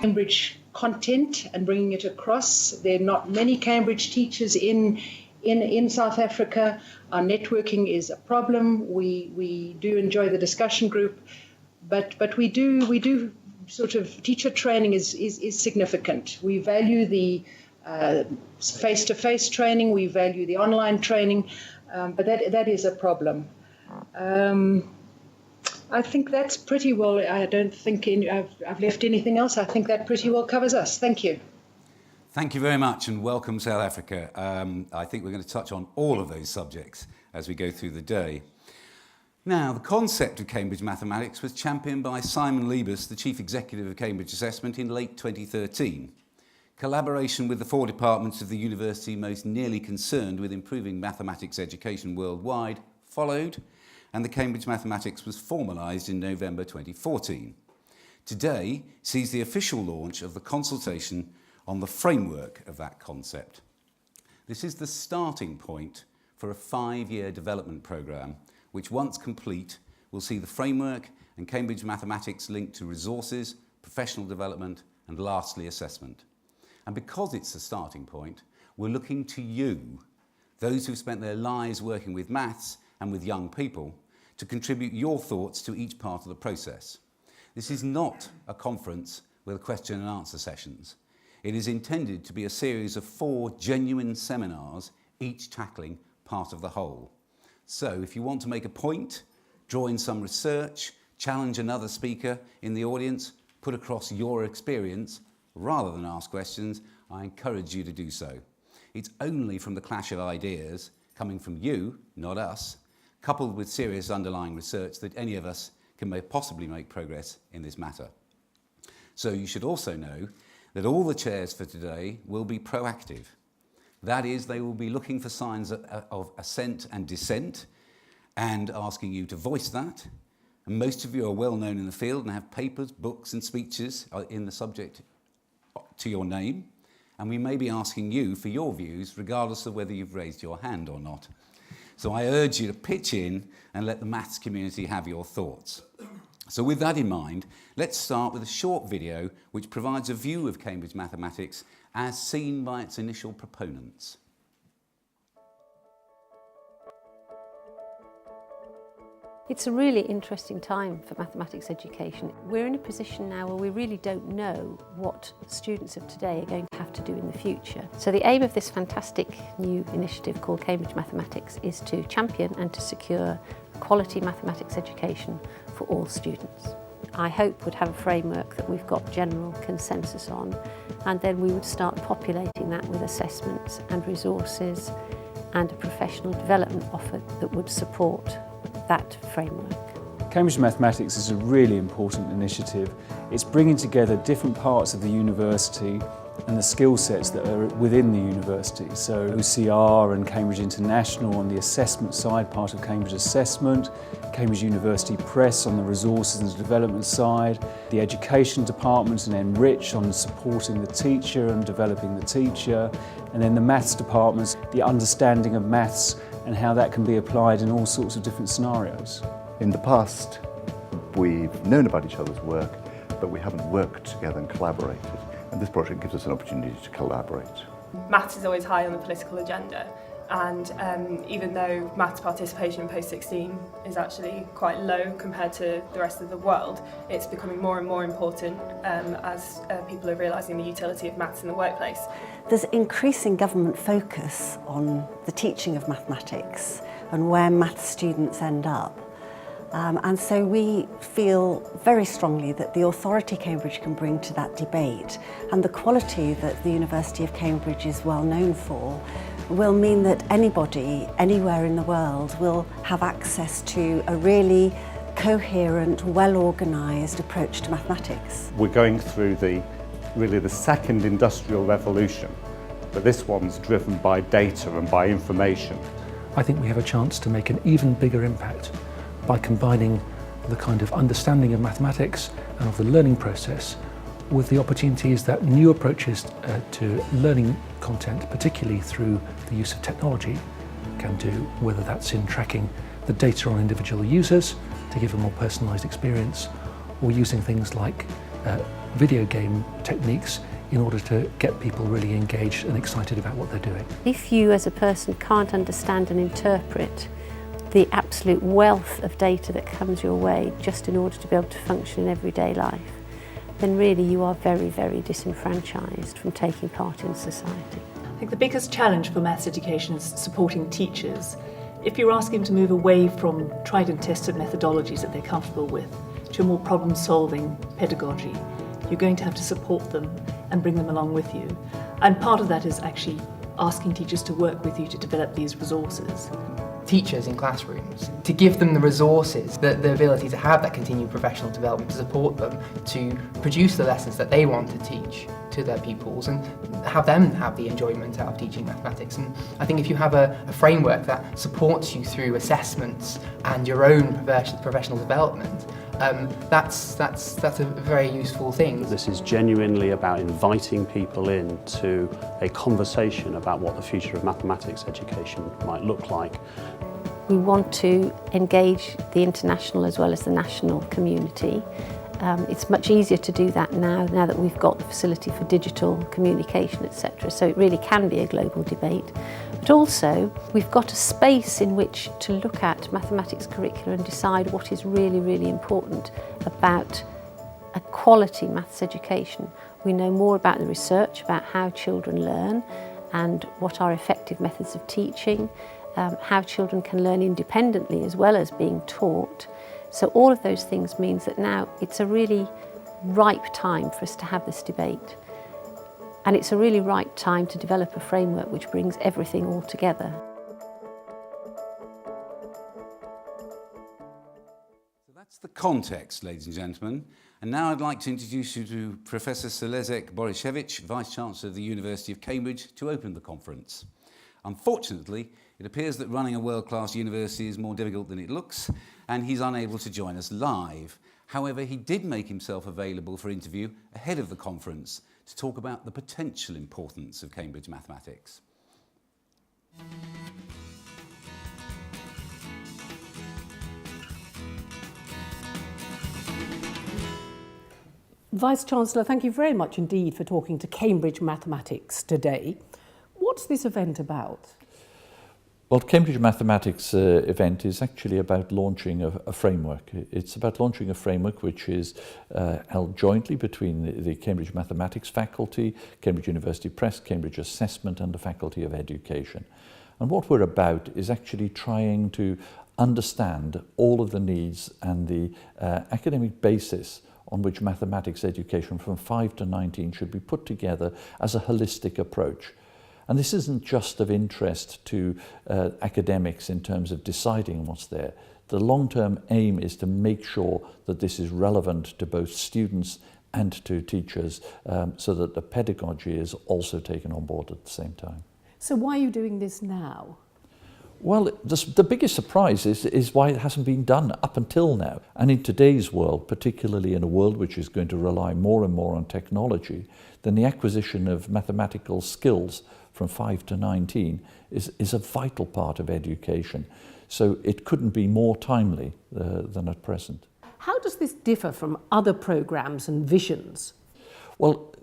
Cambridge content and bringing it across. There are not many Cambridge teachers in South Africa. Our networking is a problem. We do enjoy the discussion group, but we do sort of teacher training is significant. We value the face-to-face training. We value the online training, but that is a problem. I think that's pretty well. I don't think I've left anything else. I think that pretty well covers us. Thank you. Thank you very much and welcome South Africa. I think we're going to touch on all of those subjects as we go through the day. Now, the concept of Cambridge Mathematics was championed by Simon Liebus, the Chief Executive of Cambridge Assessment, in late 2013. Collaboration with the 4 departments of the university most nearly concerned with improving mathematics education worldwide followed, and the Cambridge Mathematics was formalised in November 2014. Today sees the official launch of the consultation on the framework of that concept. This is the starting point for a 5-year development programme, which once complete will see the framework and Cambridge Mathematics linked to resources, professional development and lastly assessment. And because it's the starting point, we're looking to you, those who've spent their lives working with maths and with young people, to contribute your thoughts to each part of the process. This is not a conference with question and answer sessions. It is intended to be a series of 4 genuine seminars, each tackling part of the whole. So if you want to make a point, draw in some research, challenge another speaker in the audience, put across your experience, rather than ask questions, I encourage you to do so. It's only from the clash of ideas, coming from you, not us, coupled with serious underlying research, that any of us can possibly make progress in this matter. So you should also know that all the chairs for today will be proactive. That is, they will be looking for signs of assent and dissent and asking you to voice that. And most of you are well known in the field and have papers, books and speeches in the subject to your name. And we may be asking you for your views regardless of whether you've raised your hand or not. So I urge you to pitch in and let the maths community have your thoughts. So with that in mind, let's start with a short video which provides a view of Cambridge Mathematics as seen by its initial proponents. It's a really interesting time for mathematics education. We're in a position now where we really don't know what students of today are going to have to do in the future. So the aim of this fantastic new initiative called Cambridge Mathematics is to champion and to secure quality mathematics education for all students. I hope would have a framework that we've got general consensus on, and then we would start populating that with assessments and resources and a professional development offer that would support that framework. Cambridge Mathematics is a really important initiative. It's bringing together different parts of the university and the skill sets that are within the university. So OCR and Cambridge International on the assessment side, part of Cambridge Assessment, Cambridge University Press on the resources and development side, the education department and Enrich on supporting the teacher and developing the teacher, and then the maths departments, the understanding of maths and how that can be applied in all sorts of different scenarios. In the past, we've known about each other's work, but we haven't worked together and collaborated. And this project gives us an opportunity to collaborate. Maths is always high on the political agenda, and even though maths participation in post-16 is actually quite low compared to the rest of the world, it's becoming more and more important as people are realising the utility of maths in the workplace. There's increasing government focus on the teaching of mathematics and where maths students end up. And so we feel very strongly that the authority Cambridge can bring to that debate and the quality that the University of Cambridge is well known for will mean that anybody, anywhere in the world, will have access to a really coherent, well-organised approach to mathematics. We're going through really the second industrial revolution, but this one's driven by data and by information. I think we have a chance to make an even bigger impact by combining the kind of understanding of mathematics and of the learning process with the opportunities that new approaches to learning content, particularly through the use of technology, can do, whether that's in tracking the data on individual users to give a more personalised experience, or using things like video game techniques in order to get people really engaged and excited about what they're doing. If you as a person can't understand and interpret the absolute wealth of data that comes your way just in order to be able to function in everyday life, then really you are very, very disenfranchised from taking part in society. I think the biggest challenge for maths education is supporting teachers. If you're asking them to move away from tried and tested methodologies that they're comfortable with to a more problem-solving pedagogy, you're going to have to support them and bring them along with you. And part of that is actually asking teachers to work with you to develop these resources. Teachers in classrooms, to give them the resources, the ability to have that continued professional development, to support them, to produce the lessons that they want to teach to their pupils and have them have the enjoyment out of teaching mathematics. And I think if you have a framework that supports you through assessments and your own professional development, that's a very useful thing. This is genuinely about inviting people into a conversation about what the future of mathematics education might look like. We want to engage the international as well as the national community. It's much easier to do that now that we've got the facility for digital communication, etc. So it really can be a global debate. But also, we've got a space in which to look at mathematics curricula and decide what is really, really important about a quality maths education. We know more about the research, about how children learn and what are effective methods of teaching, how children can learn independently as well as being taught. So all of those things means that now it's a really ripe time for us to have this debate. And it's a really right time to develop a framework which brings everything all together. So that's the context, ladies and gentlemen. And now I'd like to introduce you to Professor Selezek Borishevich, Vice-Chancellor of the University of Cambridge, to open the conference. Unfortunately, it appears that running a world-class university is more difficult than it looks, and he's unable to join us live. However, he did make himself available for interview ahead of the conference to talk about the potential importance of Cambridge mathematics. Vice-Chancellor, thank you very much indeed for talking to Cambridge Mathematics today. What's this event about? Well, the Cambridge Mathematics event is actually about launching a framework. It's about launching a framework which is held jointly between the Cambridge Mathematics faculty, Cambridge University Press, Cambridge Assessment and the Faculty of Education. And what we're about is actually trying to understand all of the needs and the academic basis on which mathematics education from 5 to 19 should be put together as a holistic approach. And this isn't just of interest to academics in terms of deciding what's there. The long-term aim is to make sure that this is relevant to both students and to teachers so that the pedagogy is also taken on board at the same time. So why are you doing this now? Well, the biggest surprise is why it hasn't been done up until now. And in today's world, particularly in a world which is going to rely more and more on technology, then the acquisition of mathematical skills from 5 to 19 is a vital part of education. So it couldn't be more timely than at present. How does this differ from other programmes and visions? Well,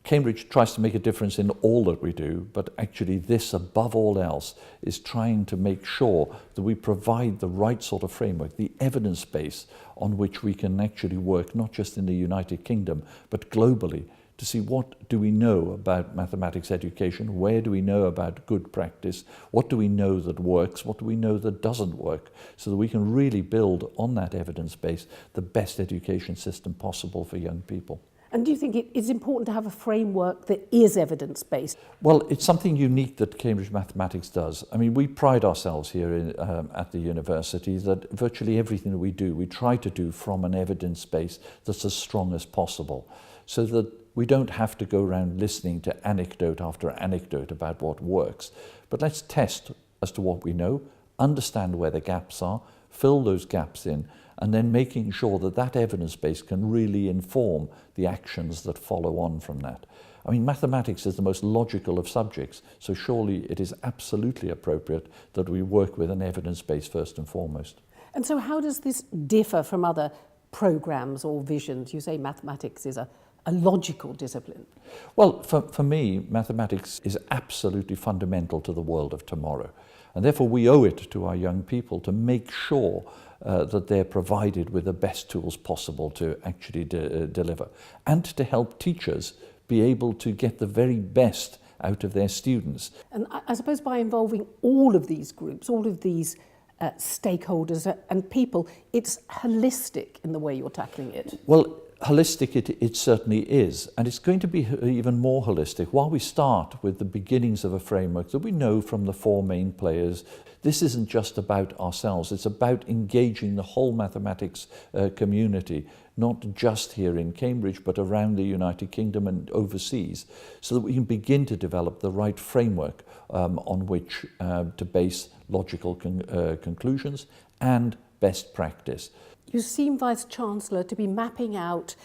Cambridge tries to make a difference in all that we do, but actually this, above all else, is trying to make sure that we provide the right sort of framework, the evidence base on which we can actually work, not just in the United Kingdom, but globally, to see what do we know about mathematics education, where do we know about good practice, what do we know that works, what do we know that doesn't work, so that we can really build on that evidence base the best education system possible for young people. And do you think it is important to have a framework that is evidence-based? Well, it's something unique that Cambridge Mathematics does. I mean, we pride ourselves here at the university that virtually everything that we do, we try to do from an evidence base that's as strong as possible, so that we don't have to go around listening to anecdote after anecdote about what works. But let's test as to what we know, understand where the gaps are, fill those gaps in, and then making sure that that evidence base can really inform the actions that follow on from that. I mean, mathematics is the most logical of subjects, so surely it is absolutely appropriate that we work with an evidence base first and foremost. And so how does this differ from other programmes or visions? You say mathematics is a a logical discipline? Well, for me, mathematics is absolutely fundamental to the world of tomorrow. And therefore we owe it to our young people to make sure that they're provided with the best tools possible to actually deliver, and to help teachers be able to get the very best out of their students. And I suppose by involving all of these groups, all of these stakeholders and people, it's holistic in the way you're tackling it. Well, holistic it certainly is, and it's going to be even more holistic. While we start with the beginnings of a framework that we know from the four main players, this isn't just about ourselves, it's about engaging the whole mathematics community, not just here in Cambridge, but around the United Kingdom and overseas, so that we can begin to develop the right framework on which to base logical conclusions and best practice. You seem, Vice-Chancellor, to be mapping out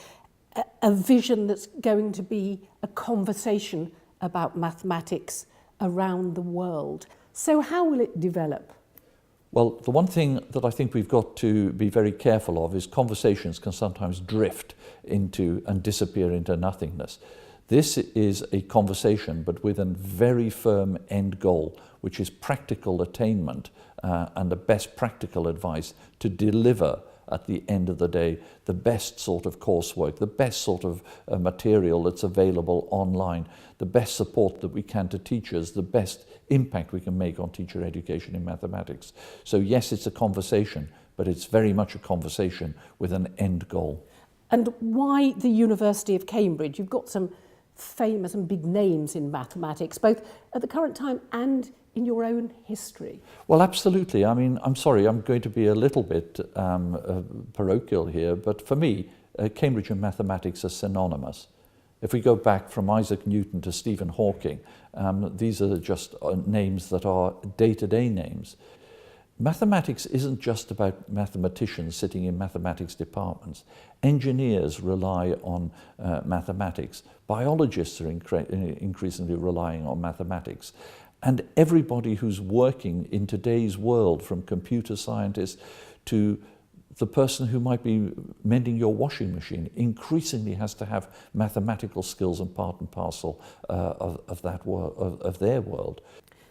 a vision that's going to be a conversation about mathematics around the world. So how will it develop? Well, the one thing that I think we've got to be very careful of is conversations can sometimes drift into and disappear into nothingness. This is a conversation, but with a very firm end goal, which is practical attainment and the best practical advice to deliver at the end of the day the best sort of coursework, the best sort of material that's available online, the best support that we can to teachers, the best impact we can make on teacher education in mathematics. So yes, it's a conversation, but it's very much a conversation with an end goal. And why the University of Cambridge? You've got some famous and big names in mathematics, both at the current time and in your own history. Well, absolutely. I mean, I'm sorry, I'm going to be a little bit parochial here, but for me, Cambridge and mathematics are synonymous. If we go back from Isaac Newton to Stephen Hawking, these are just names that are day-to-day names. Mathematics isn't just about mathematicians sitting in mathematics departments. Engineers rely on mathematics. Biologists are increasingly relying on mathematics. And everybody who's working in today's world, from computer scientists to the person who might be mending your washing machine, increasingly has to have mathematical skills and part and parcel of that world, of their world.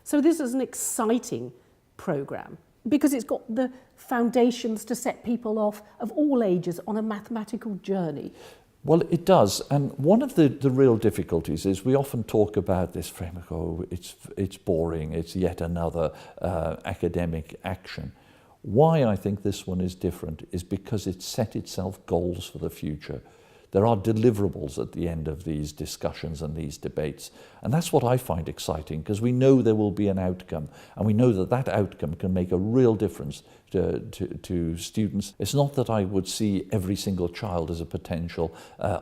So this is an exciting programme because it's got the foundations to set people off of all ages on a mathematical journey. Well, it does, and one of the real difficulties is we often talk about this framework, oh, it's boring, it's yet another academic action. Why I think this one is different is because it set itself goals for the future. There are deliverables at the end of these discussions and these debates, and that's what I find exciting, because we know there will be an outcome, and we know that that outcome can make a real difference to students. It's not that I would see every single child as a potential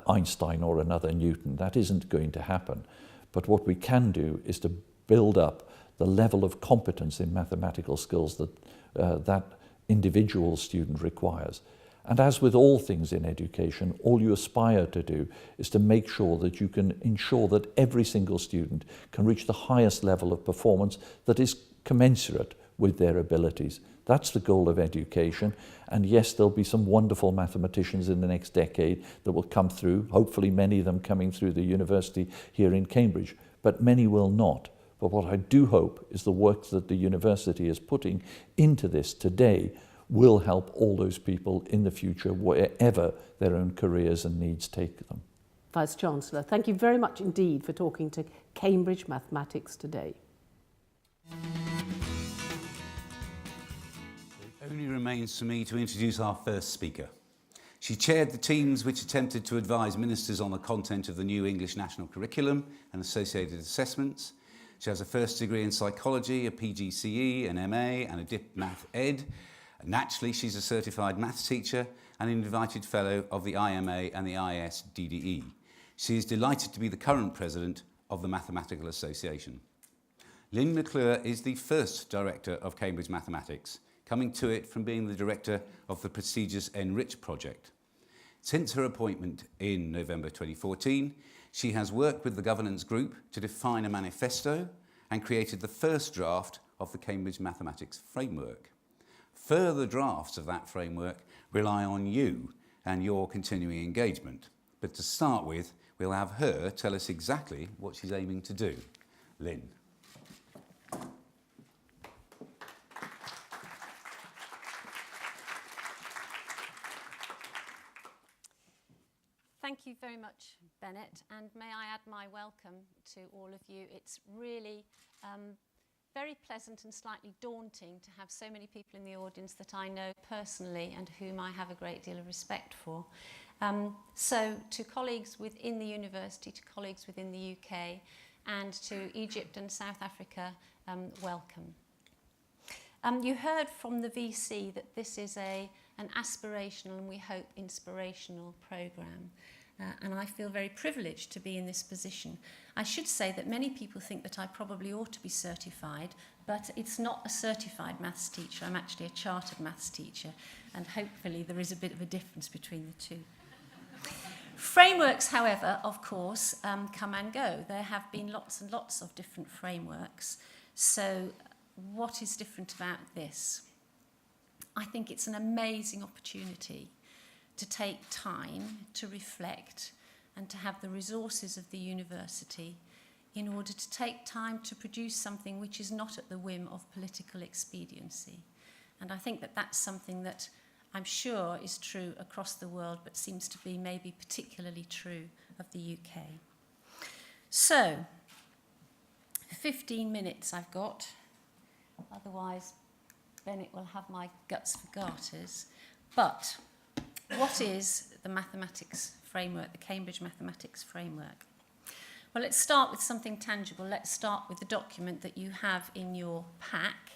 Einstein or another Newton. That isn't going to happen. But what we can do is to build up the level of competence in mathematical skills that that individual student requires. And as with all things in education, all you aspire to do is to make sure that you can ensure that every single student can reach the highest level of performance that is commensurate with their abilities. That's the goal of education. And yes, there'll be some wonderful mathematicians in the next decade that will come through, hopefully many of them coming through the university here in Cambridge, but many will not. But what I do hope is the work that the university is putting into this today will help all those people in the future, wherever their own careers and needs take them. Vice-Chancellor, thank you very much indeed for talking to Cambridge Mathematics today. It only remains for me to introduce our first speaker. She chaired the teams which attempted to advise ministers on the content of the new English National Curriculum and associated assessments. She has a first degree in psychology, a PGCE, an MA and a Dip Math Ed. Naturally, she's a certified maths teacher and an invited fellow of the IMA and the ISDDE. She is delighted to be the current president of the Mathematical Association. Lynne McClure is the first director of Cambridge Mathematics, coming to it from being the director of the prestigious Enrich project. Since her appointment in November 2014, she has worked with the governance group to define a manifesto and created the first draft of the Cambridge Mathematics Framework. Further drafts of that framework rely on you and your continuing engagement. But to start with, we'll have her tell us exactly what she's aiming to do. Lynne. Thank you very much, Bene't, and may I add my welcome to all of you. It's really very pleasant and slightly daunting to have so many people in the audience that I know personally and whom I have a great deal of respect for. So to colleagues within the university, to colleagues within the UK, and to Egypt and South Africa, welcome. You heard from the VC that this is an aspirational and we hope inspirational programme. And I feel very privileged to be in this position. I should say that many people think that I probably ought to be certified, but it's not a certified maths teacher. I'm actually a chartered maths teacher, and hopefully there is a bit of a difference between the two. Frameworks, however, of course, come and go. There have been lots and lots of different frameworks. So what is different about this? I think it's an amazing opportunity to take time to reflect and to have the resources of the university in order to take time to produce something which is not at the whim of political expediency. And I think that that's something that I'm sure is true across the world, but seems to be maybe particularly true of the UK. So, 15 minutes I've got, otherwise Bene't will have my guts for garters. But what is the mathematics framework, the Cambridge Mathematics Framework? Well, let's start with something tangible. Let's start with the document that you have in your pack,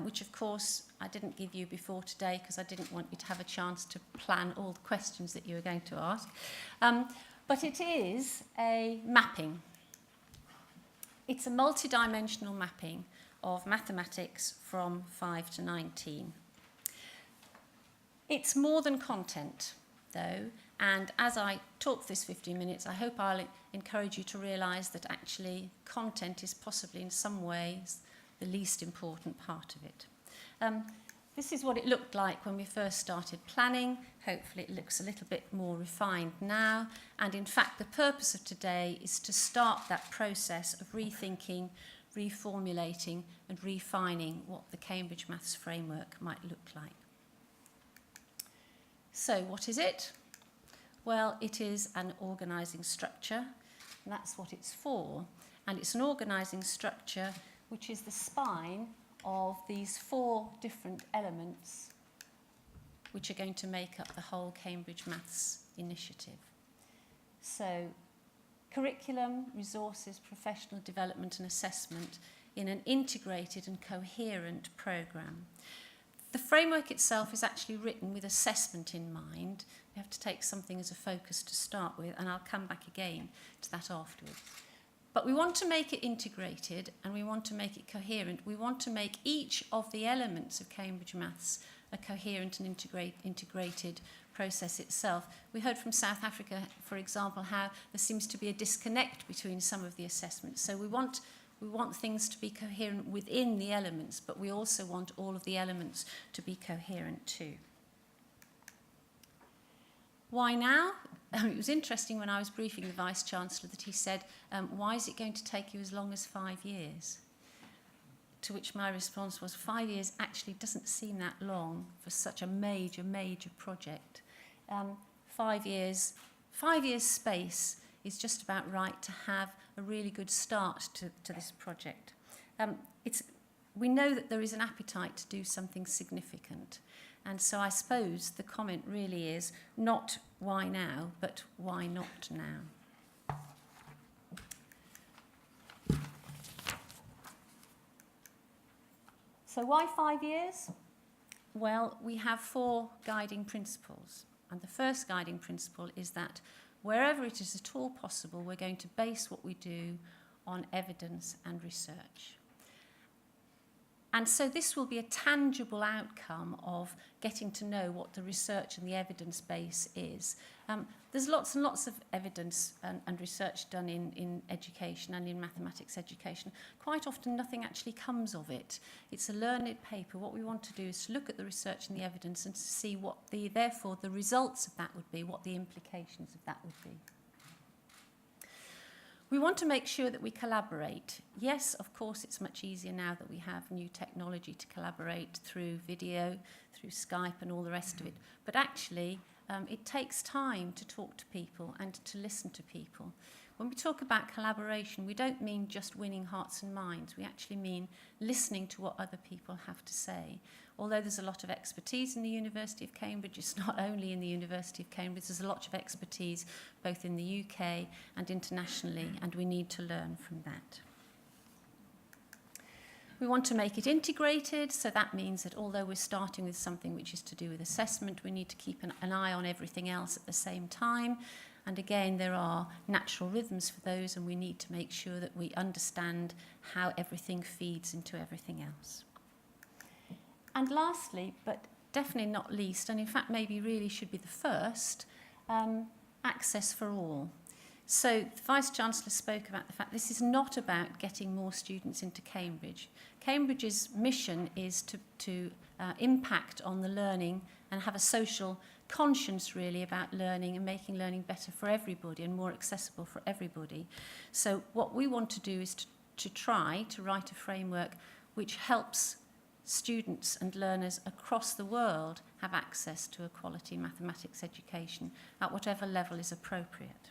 which, of course, I didn't give you before today because I didn't want you to have a chance to plan all the questions that you were going to ask. But it is a mapping. It's a multi-dimensional mapping of mathematics from 5 to 19. It's more than content, though, and as I talk this 15 minutes, I hope I'll encourage you to realise that actually content is possibly in some ways the least important part of it. This is what it looked like when we first started planning. Hopefully it looks a little bit more refined now, and in fact the purpose of today is to start that process of rethinking, reformulating and refining what the Cambridge Maths Framework might look like. So what is it? Well, it is an organising structure, and that's what it's for. And it's an organising structure which is the spine of these 4 different elements which are going to make up the whole Cambridge Maths initiative. So, curriculum, resources, professional development and assessment in an integrated and coherent programme. The framework itself is actually written with assessment in mind. We have to take something as a focus to start with, and I'll come back again to that afterwards. But we want to make it integrated and we want to make it coherent. We want to make each of the elements of Cambridge Maths a coherent and integrated process itself. We heard from South Africa, for example, how there seems to be a disconnect between some of the assessments. So we want things to be coherent within the elements, but we also want all of the elements to be coherent too. Why now? It was interesting when I was briefing the Vice-Chancellor that he said, why is it going to take you as long as 5 years? To which my response was, 5 years actually doesn't seem that long for such a major, major project. 5 years space is just about right to have a really good start to this project. We know that there is an appetite to do something significant. And so I suppose the comment really is not why now, but why not now? So why 5 years? Well, we have 4 guiding principles. And the first guiding principle is that wherever it is at all possible, we're going to base what we do on evidence and research. And so this will be a tangible outcome of getting to know what the research and the evidence base is. There's lots and lots of evidence and research done in education and in mathematics education. Quite often nothing actually comes of it. It's a learned paper. What we want to do is to look at the research and the evidence and to see what therefore the results of that would be, what the implications of that would be. We want to make sure that we collaborate. Yes, of course, it's much easier now that we have new technology to collaborate through video, through Skype and all the rest of it. But actually, it takes time to talk to people and to listen to people. When we talk about collaboration, we don't mean just winning hearts and minds. We actually mean listening to what other people have to say. Although there's a lot of expertise in the University of Cambridge, it's not only in the University of Cambridge, there's a lot of expertise both in the UK and internationally, and we need to learn from that. We want to make it integrated, so that means that although we're starting with something which is to do with assessment, we need to keep an eye on everything else at the same time. And again, there are natural rhythms for those, and we need to make sure that we understand how everything feeds into everything else. And lastly, but definitely not least, and in fact maybe really should be the first, access for all. So the Vice-Chancellor spoke about the fact this is not about getting more students into Cambridge. Cambridge's mission is to impact on the learning and have a social conscience really about learning and making learning better for everybody and more accessible for everybody. So what we want to do is to try to write a framework which helps students and learners across the world have access to a quality mathematics education at whatever level is appropriate.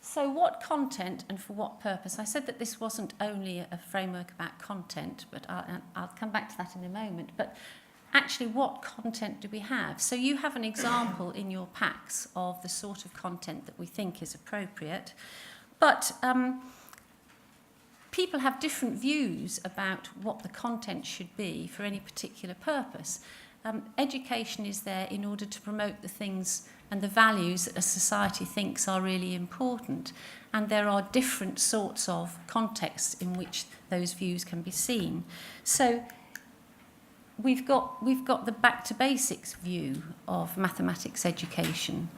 So what content and for what purpose? I said that this wasn't only a framework about content, but I'll come back to that in a moment. But actually, what content do we have? So you have an example in your packs of the sort of content that we think is appropriate. But people have different views about what the content should be for any particular purpose. Education is there in order to promote the things and the values that a society thinks are really important. And there are different sorts of contexts in which those views can be seen. So we've got the back to basics view of mathematics education.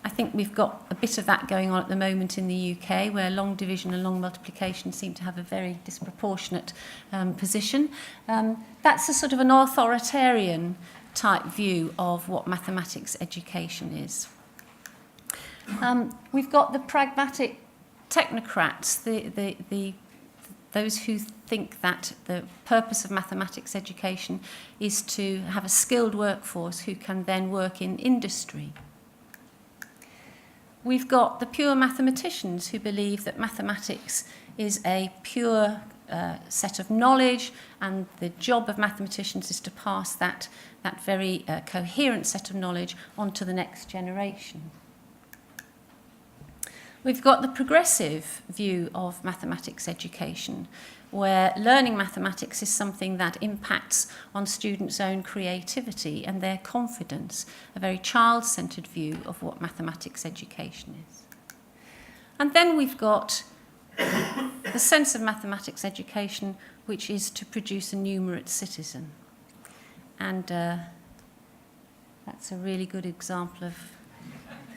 I think we've got a bit of that going on at the moment in the UK, where long division and long multiplication seem to have a very disproportionate position. That's a sort of an authoritarian type view of what mathematics education is. We've got the pragmatic technocrats, those who think that the purpose of mathematics education is to have a skilled workforce who can then work in industry. We've got the pure mathematicians who believe that mathematics is a pure set of knowledge, and the job of mathematicians is to pass that very coherent set of knowledge on to the next generation. We've got the progressive view of mathematics education, where learning mathematics is something that impacts on students' own creativity and their confidence, a very child-centred view of what mathematics education is. And then we've got the sense of mathematics education, which is to produce a numerate citizen. And that's a really good example of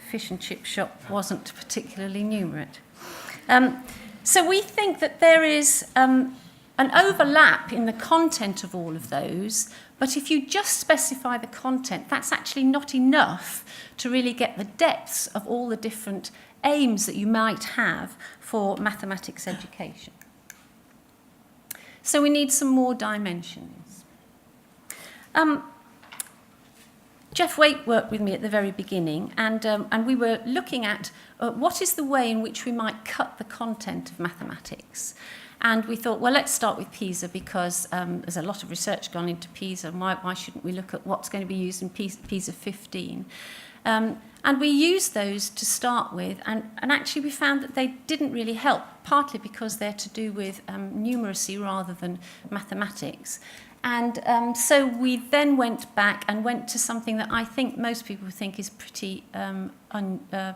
fish and chip shop wasn't particularly numerate. So we think that there is an overlap in the content of all of those, but if you just specify the content, that's actually not enough to really get the depths of all the different aims that you might have for mathematics education. So we need some more dimensions. Jeff Waite worked with me at the very beginning, and we were looking at what is the way in which we might cut the content of mathematics. And we thought, well, let's start with PISA, because there's a lot of research gone into PISA, and why shouldn't we look at what's going to be used in PISA 15? And we used those to start with, and actually we found that they didn't really help, partly because they're to do with numeracy rather than mathematics. And so we then went back and went to something that I think most people think is pretty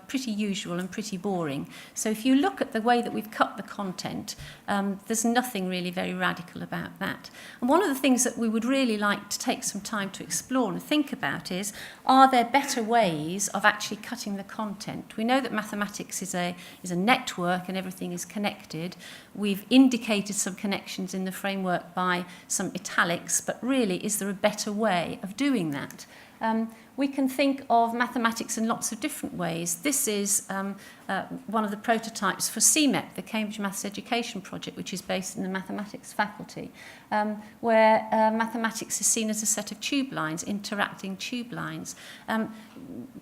pretty usual and pretty boring. So if you look at the way that we've cut the content, there's nothing really very radical about that. And one of the things that we would really like to take some time to explore and think about is, are there better ways of actually cutting the content? We know that mathematics is a network and everything is connected. We've indicated some connections in the framework by some italics, but really, is there a better way of doing that? We can think of mathematics in lots of different ways. This is one of the prototypes for CMEP, the Cambridge Maths Education Project, which is based in the mathematics faculty, where mathematics is seen as a set of tube lines, interacting tube lines.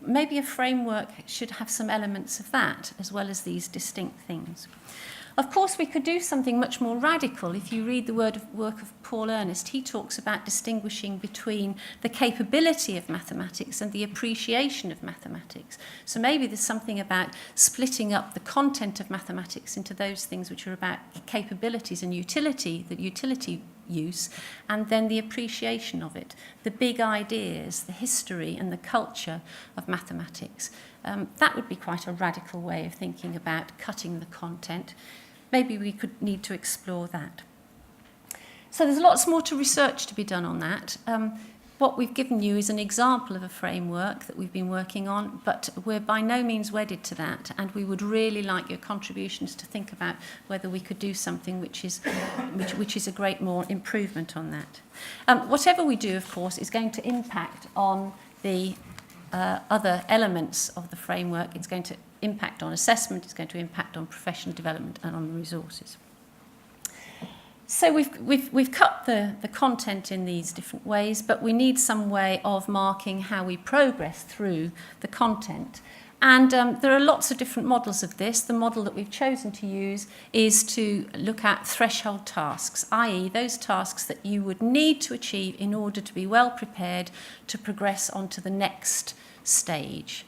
Maybe a framework should have some elements of that, as well as these distinct things. Of course, we could do something much more radical. If you read the work of Paul Ernest, he talks about distinguishing between the capability of mathematics and the appreciation of mathematics. So maybe there's something about splitting up the content of mathematics into those things which are about capabilities and utility, the utility use, and then the appreciation of it, the big ideas, the history and the culture of mathematics. That would be quite a radical way of thinking about cutting the content. Maybe we could need to explore that. So there's lots more to research to be done on that. What we've given you is an example of a framework that we've been working on, but we're by no means wedded to that, and we would really like your contributions to think about whether we could do something which is a great more improvement on that. Whatever we do, of course, is going to impact on the other elements of the framework. It's going to impact on assessment, it's going to impact on professional development and on the resources. So we've cut the content in these different ways, but we need some way of marking how we progress through the content. And there are lots of different models of this. The model that we've chosen to use is to look at threshold tasks, i.e. those tasks that you would need to achieve in order to be well prepared to progress onto the next stage.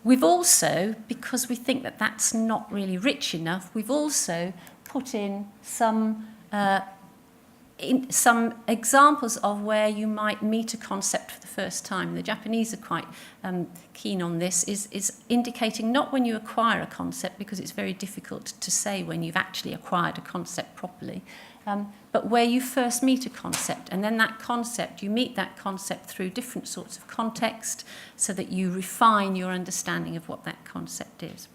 We've also, because we think that that's not really rich enough, we've also put in some examples of where you might meet a concept for the first time. The Japanese are quite keen on this, is indicating not when you acquire a concept, because it's very difficult to say when you've actually acquired a concept properly, but where you first meet a concept, and then that concept, you meet that concept through different sorts of context so that you refine your understanding of what that concept is.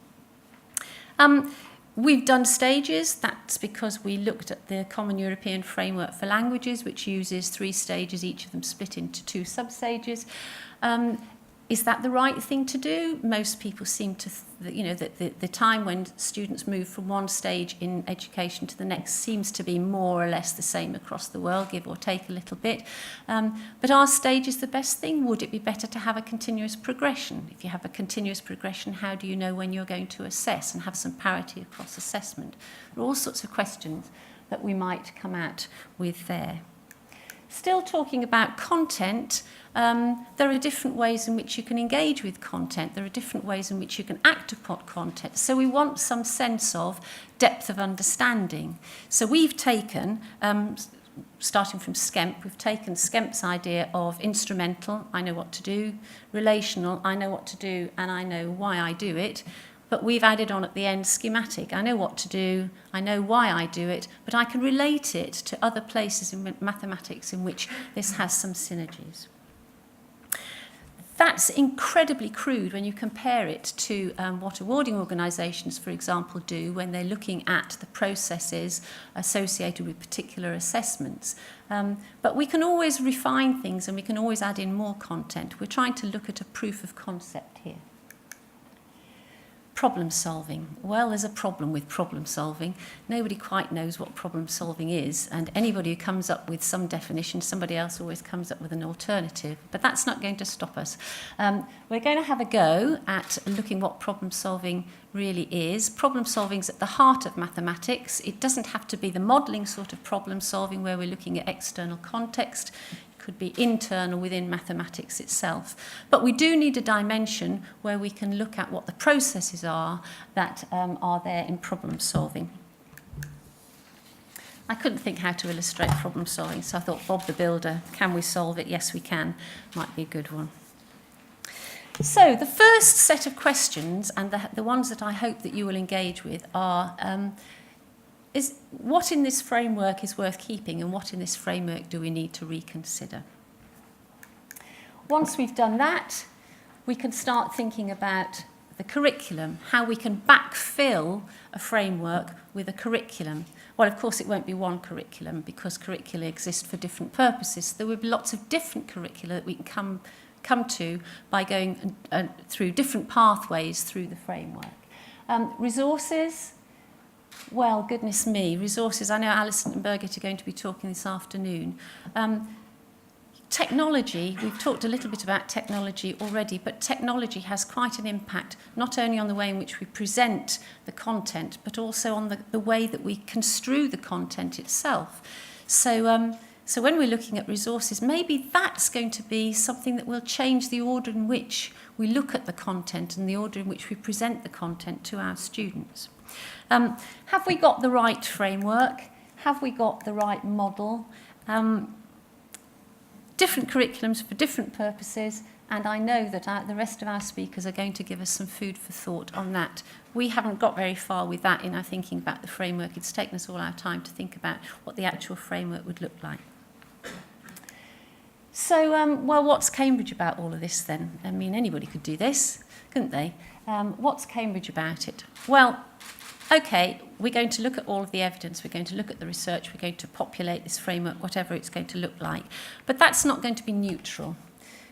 We've done stages. That's because we looked at the Common European Framework for Languages, which uses 3 stages, each of them split into 2 sub-stages. Is that the right thing to do? Most people seem to, that the time when students move from one stage in education to the next seems to be more or less the same across the world, give or take a little bit. But are stages the best thing? Would it be better to have a continuous progression? If you have a continuous progression, how do you know when you're going to assess and have some parity across assessment? There are all sorts of questions that we might come out with there. Still talking about content, there are different ways in which you can engage with content. There are different ways in which you can act upon content. So we want some sense of depth of understanding. So we've taken, starting from Skemp, we've taken Skemp's idea of instrumental, I know what to do, relational, I know what to do and I know why I do it. But we've added on at the end schematic. I know what to do, I know why I do it, but I can relate it to other places in mathematics in which this has some synergies. That's incredibly crude when you compare it to what awarding organisations, for example, do when they're looking at the processes associated with particular assessments. But we can always refine things and we can always add in more content. We're trying to look at a proof of concept here. Problem solving. Well, there's a problem with problem solving. Nobody quite knows what problem solving is, and anybody who comes up with some definition, somebody else always comes up with an alternative, but that's not going to stop us. We're going to have a go at looking what problem solving really is. Problem solving is at the heart of mathematics. It doesn't have to be the modelling sort of problem solving where we're looking at external context. Could be internal within mathematics itself. But we do need a dimension where we can look at what the processes are that are there in problem solving. I couldn't think how to illustrate problem solving, so I thought Bob the Builder, can we solve it? Yes, we can. Might be a good one. So the first set of questions, and the ones that I hope that you will engage with, are is what in this framework is worth keeping and what in this framework do we need to reconsider? Once we've done that, we can start thinking about the curriculum, how we can backfill a framework with a curriculum. Well, of course, it won't be one curriculum because curricula exist for different purposes. There will be lots of different curricula that we can come to by going through different pathways through the framework. Resources, well, goodness me, resources. I know Alison and Margaret are going to be talking this afternoon. Technology, we've talked a little bit about technology already, but technology has quite an impact, not only on the way in which we present the content, but also on the way that we construe the content itself. So when we're looking at resources, maybe that's going to be something that will change the order in which we look at the content and the order in which we present the content to our students. Have we got the right framework? Have we got the right model? Different curriculums for different purposes, and I know that the rest of our speakers are going to give us some food for thought on that. We haven't got very far with that in our thinking about the framework. It's taken us all our time to think about what the actual framework would look like. So, well, what's Cambridge about all of this then? I mean, anybody could do this, couldn't they? What's Cambridge about it? Well, okay, we're going to look at all of the evidence, we're going to look at the research, we're going to populate this framework, whatever it's going to look like. But that's not going to be neutral.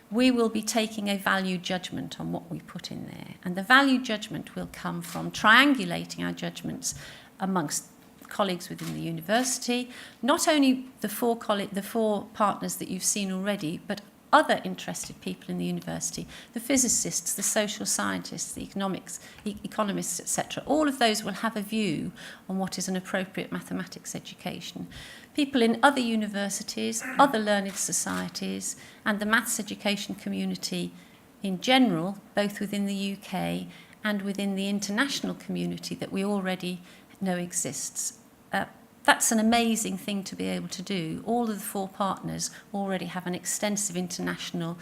We will be taking a value judgment on what we put in there. And the value judgment will come from triangulating our judgments amongst colleagues within the university, not only the four partners that you've seen already, but other interested people in the university, the physicists, the social scientists, the economists, etc. All of those will have a view on what is an appropriate mathematics education. People in other universities, other learned societies, and the maths education community in general, both within the UK and within the international community that we already know exists. That's an amazing thing to be able to do. All of the four partners already have an extensive international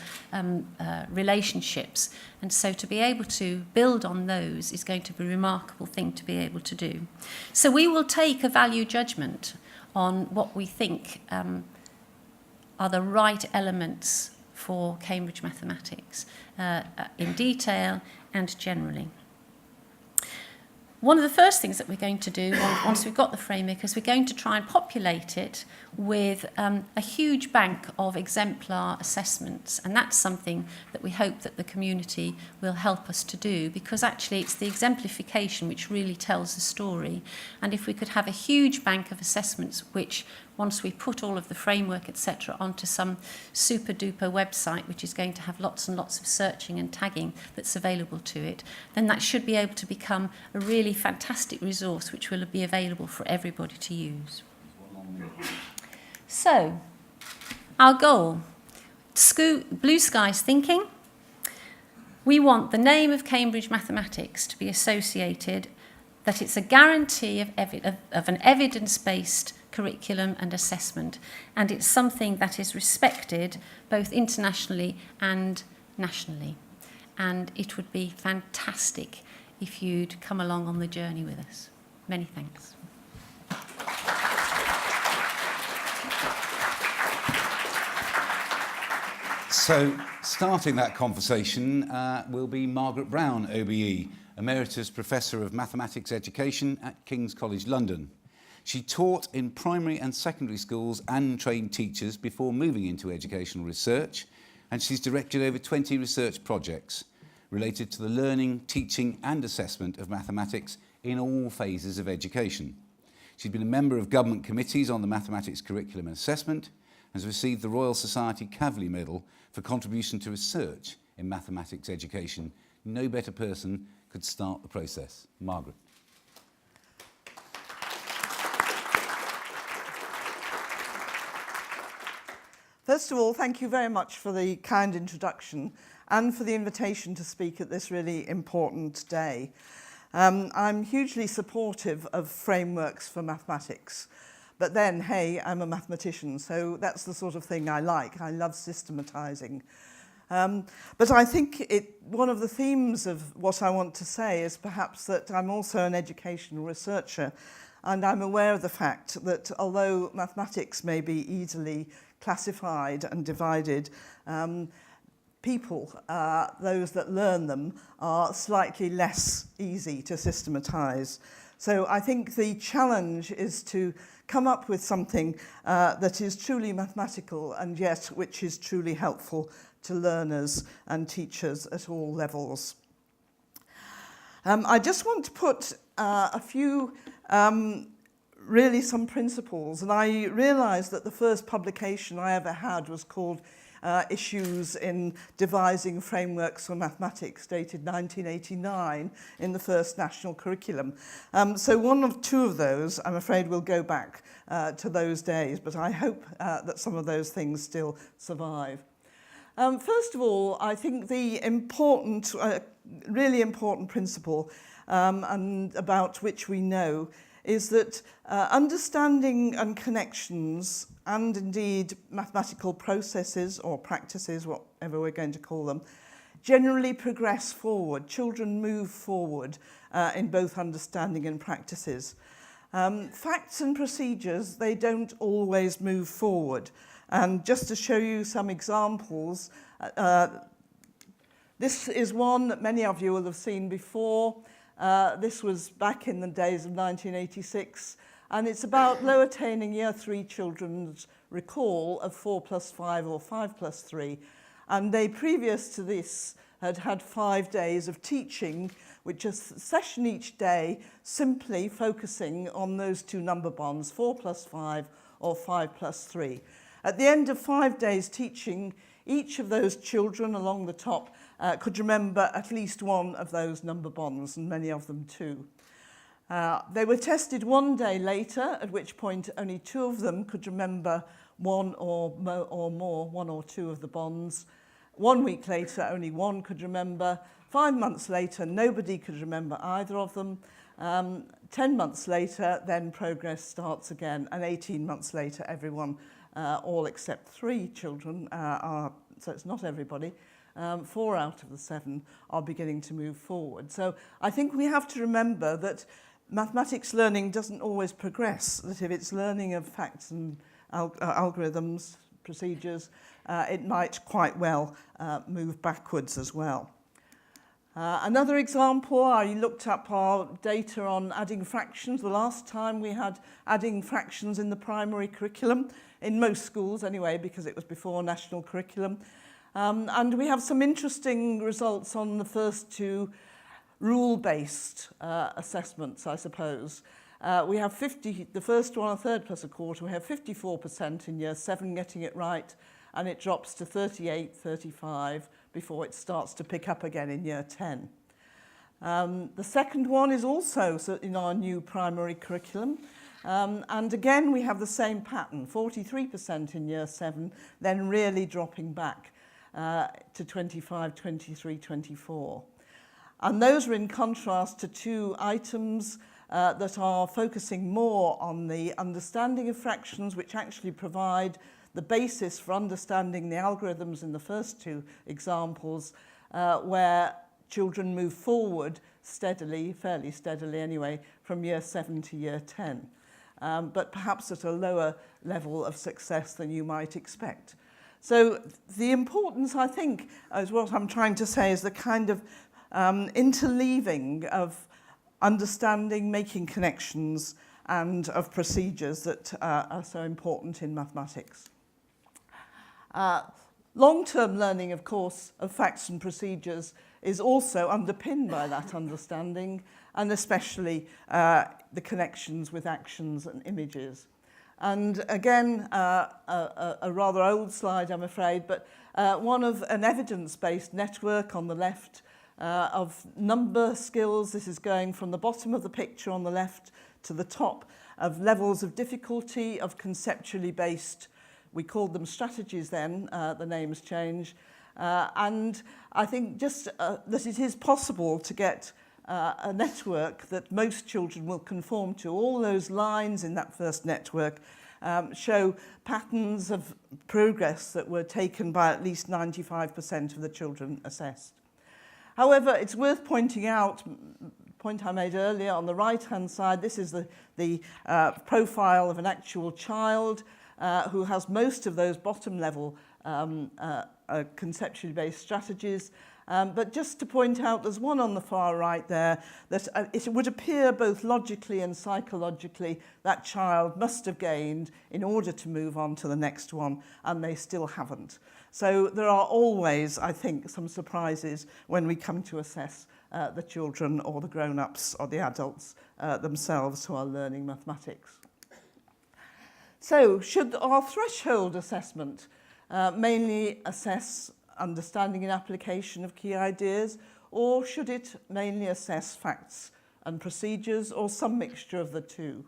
relationships, and so to be able to build on those is going to be a remarkable thing to be able to do. So we will take a value judgment on what we think are the right elements for Cambridge mathematics in detail and generally. One of the first things that we're going to do once we've got the framework is we're going to try and populate it with a huge bank of exemplar assessments, and that's something that we hope that the community will help us to do, because actually it's the exemplification which really tells the story. And if we could have a huge bank of assessments which, once we put all of the framework, etc., onto some super duper website which is going to have lots and lots of searching and tagging that's available to it, then that should be able to become a really fantastic resource which will be available for everybody to use. So, our goal, blue skies thinking. We want the name of Cambridge Mathematics to be associated, that it's a guarantee of an evidence-based curriculum and assessment, and it's something that is respected both internationally and nationally. And it would be fantastic if you'd come along on the journey with us. Many thanks. So, starting that conversation will be Margaret Brown, OBE, Emeritus Professor of Mathematics Education at King's College London. She taught in primary and secondary schools and trained teachers before moving into educational research, and she's directed over 20 research projects related to the learning, teaching and assessment of mathematics in all phases of education. She's been a member of government committees on the mathematics curriculum and assessment, and has received the Royal Society Kavli Medal for contribution to research in mathematics education. No better person could start the process. Margaret. First of all, thank you very much for the kind introduction and for the invitation to speak at this really important day. I'm hugely supportive of frameworks for mathematics, but then, hey, I'm a mathematician, so that's the sort of thing I like. I love systematising. But I think one of the themes of what I want to say is perhaps that I'm also an educational researcher, and I'm aware of the fact that although mathematics may be easily classified and divided, people, those that learn them, are slightly less easy to systematise. So I think the challenge is to come up with something that is truly mathematical and yet which is truly helpful to learners and teachers at all levels. I just want to put a few really some principles, and I realised that the first publication I ever had was called Issues in Devising Frameworks for Mathematics, dated 1989, in the first national curriculum. So one of two of those, I'm afraid, will go back to those days, but I hope that some of those things still survive. First of all, I think the important, really important principle and about which we know is that understanding and connections, and indeed mathematical processes or practices, whatever we're going to call them, generally progress forward. Children move forward in both understanding and practices. Facts and procedures, they don't always move forward. And just to show you some examples, this is one that many of you will have seen before. This was back in the days of 1986, and it's about low attaining Year 3 children's recall of 4+5 or 5+3. And they, previous to this, had had 5 days of teaching, which is a session each day, simply focusing on those two number bonds, 4+5 or 5+3. At the end of 5 days teaching, each of those children along the top could remember at least one of those number bonds, and many of them too. They were tested 1 day later, at which point only 2 of them could remember one or two of the bonds. 1 week later, only 1 could remember. 5 months later, nobody could remember either of them. 10 months later, then progress starts again, and 18 months later, everyone, all except 3 children, so it's not everybody, 4 out of the 7 are beginning to move forward. So I think we have to remember that mathematics learning doesn't always progress, that if it's learning of facts and algorithms, procedures, it might quite well move backwards as well. Another example, I looked up our data on adding fractions. The last time we had adding fractions in the primary curriculum, in most schools anyway, because it was before national curriculum. And we have some interesting results on the first 2 rule-based assessments, I suppose. We have the first one, a third plus a quarter, we have 54% in Year 7 getting it right, and it drops to 38, 35 before it starts to pick up again in Year 10. The second one is also in our new primary curriculum, and again we have the same pattern, 43% in Year 7, then really dropping back to 25, 23, 24. And those are in contrast to 2 items that are focusing more on the understanding of fractions, which actually provide the basis for understanding the algorithms in the first 2 examples, where children move forward steadily, fairly steadily anyway, from Year 7 to Year 10, but perhaps at a lower level of success than you might expect. So the importance, I think, is what I'm trying to say, is the kind of interleaving of understanding, making connections, and of procedures that are so important in mathematics. Long-term learning, of course, of facts and procedures is also underpinned by that understanding, and especially the connections with actions and images. And again, a rather old slide, I'm afraid, but one of an evidence-based network on the left of number skills. This is going from the bottom of the picture on the left to the top of levels of difficulty of conceptually based, we called them strategies then, the names change. And I think just that it is possible to get a network that most children will conform to, all those lines in that first network, show patterns of progress that were taken by at least 95% of the children assessed. However, it's worth pointing out, point I made earlier, on the right-hand side, this is the profile of an actual child who has most of those bottom-level conceptually based strategies. But just to point out, there's one on the far right there that it would appear both logically and psychologically that child must have gained in order to move on to the next one, and they still haven't. So there are always, I think, some surprises when we come to assess the children or the grown-ups or the adults themselves who are learning mathematics. So should our threshold assessment mainly assess understanding and application of key ideas, or should it mainly assess facts and procedures, or some mixture of the two?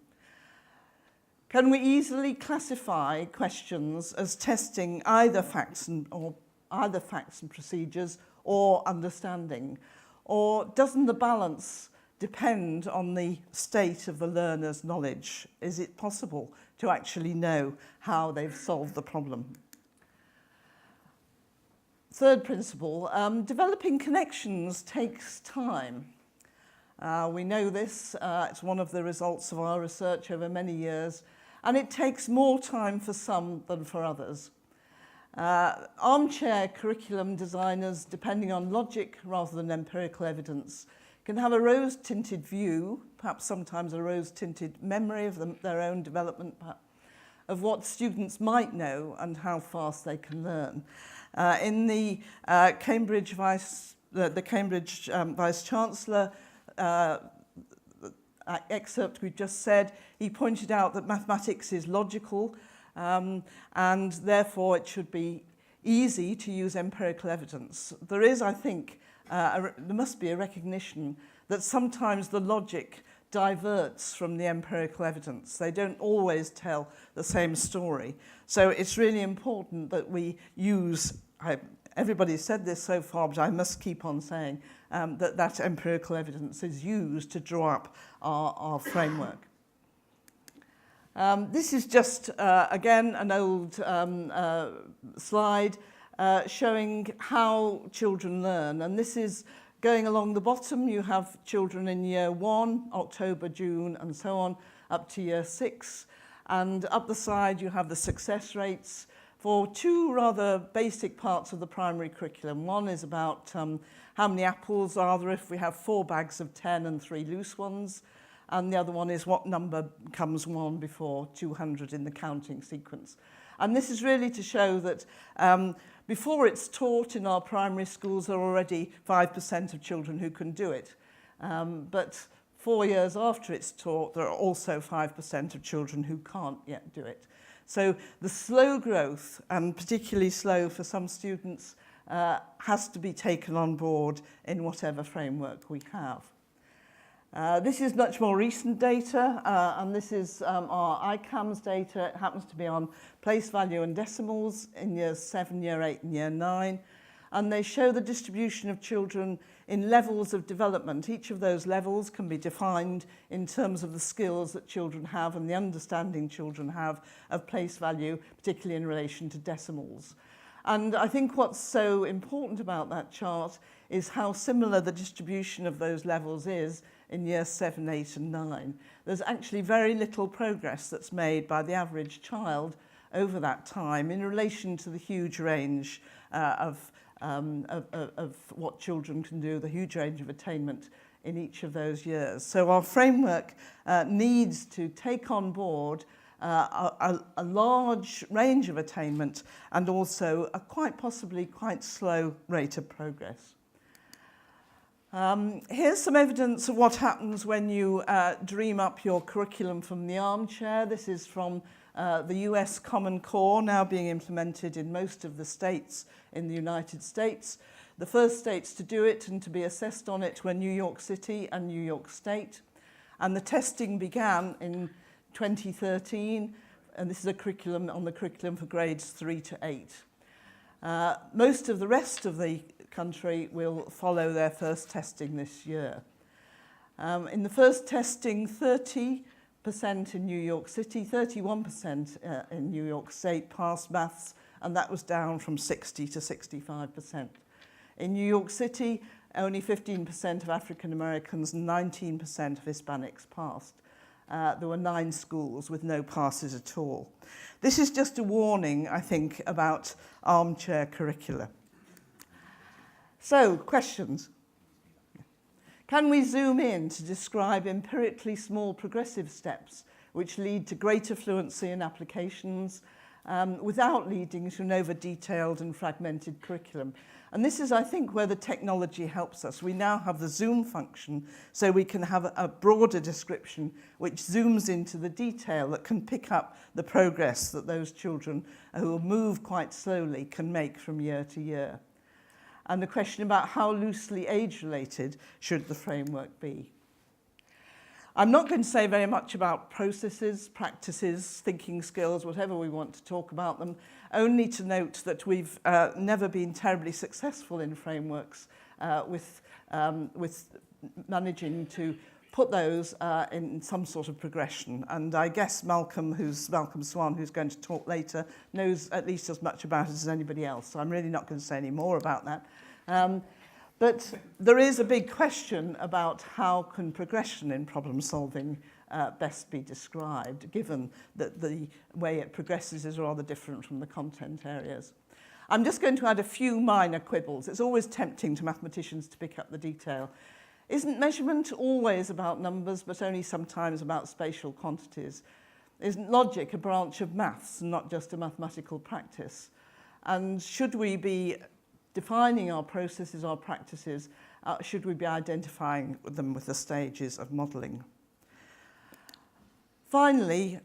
Can we easily classify questions as testing either facts and procedures or understanding? Or doesn't the balance depend on the state of the learner's knowledge? Is it possible to actually know how they've solved the problem? Third principle, developing connections takes time. We know this, it's one of the results of our research over many years, and it takes more time for some than for others. Armchair curriculum designers, depending on logic rather than empirical evidence, can have a rose-tinted view, perhaps sometimes a rose-tinted memory of their own development, of what students might know and how fast they can learn. In the Cambridge Vice-Chancellor excerpt we just said, he pointed out that mathematics is logical and therefore it should be easy to use empirical evidence. There is, I think, there must be a recognition that sometimes the logic diverts from the empirical evidence. They don't always tell the same story. So it's really important that we use, everybody's said this so far, but I must keep on saying that empirical evidence is used to draw up our framework. This is just, again, an old slide showing how children learn. And this is going along the bottom, you have children in year 1, October, June, and so on, up to year 6. And up the side, you have the success rates for two rather basic parts of the primary curriculum. One is about how many apples are there if we have 4 bags of 10 and 3 loose ones. And the other one is what number comes 1 before 200 in the counting sequence. And this is really to show that before it's taught in our primary schools, there are already 5% of children who can do it. But 4 years after it's taught, there are also 5% of children who can't yet do it. So the slow growth, and particularly slow for some students, has to be taken on board in whatever framework we have. This is much more recent data, and this is our ICAMS data. It happens to be on place value and decimals in years 7, year 8, and year 9. And they show the distribution of children in levels of development. Each of those levels can be defined in terms of the skills that children have and the understanding children have of place value, particularly in relation to decimals. And I think what's so important about that chart is how similar the distribution of those levels is in years 7, 8, and 9. There's actually very little progress that's made by the average child over that time in relation to the huge range of what children can do, the huge range of attainment in each of those years. So our framework needs to take on board a large range of attainment and also a quite possibly quite slow rate of progress. Here's some evidence of what happens when you dream up your curriculum from the armchair. This is from the US Common Core, now being implemented in most of the states in the United States. The first states to do it and to be assessed on it were New York City and New York State. And the testing began in 2013, and this is a curriculum on the curriculum for grades 3 to 8. Most of the rest of the country will follow their first testing this year. In the first testing, 30 in New York City, 31% in New York State passed maths, and that was down from 60 to 65%. In New York City, only 15% of African Americans and 19% of Hispanics passed. There were 9 schools with no passes at all. This is just a warning, I think, about armchair curricula. So, questions? Can we zoom in to describe empirically small progressive steps which lead to greater fluency in applications without leading to an over-detailed and fragmented curriculum? And this is, I think, where the technology helps us. We now have the zoom function, so we can have a broader description which zooms into the detail that can pick up the progress that those children who move quite slowly can make from year to year. And the question about how loosely age-related should the framework be. I'm not going to say very much about processes, practices, thinking skills, whatever we want to talk about them, only to note that we've never been terribly successful in frameworks with managing to put those in some sort of progression. And I guess Malcolm Swan, who's going to talk later, knows at least as much about it as anybody else. So I'm really not going to say any more about that. But there is a big question about how can progression in problem solving best be described, given that the way it progresses is rather different from the content areas. I'm just going to add a few minor quibbles. It's always tempting to mathematicians to pick up the detail. Isn't measurement always about numbers, but only sometimes about spatial quantities? Isn't logic a branch of maths and not just a mathematical practice? And should we be defining our processes, our practices, should we be identifying them with the stages of modelling? Finally,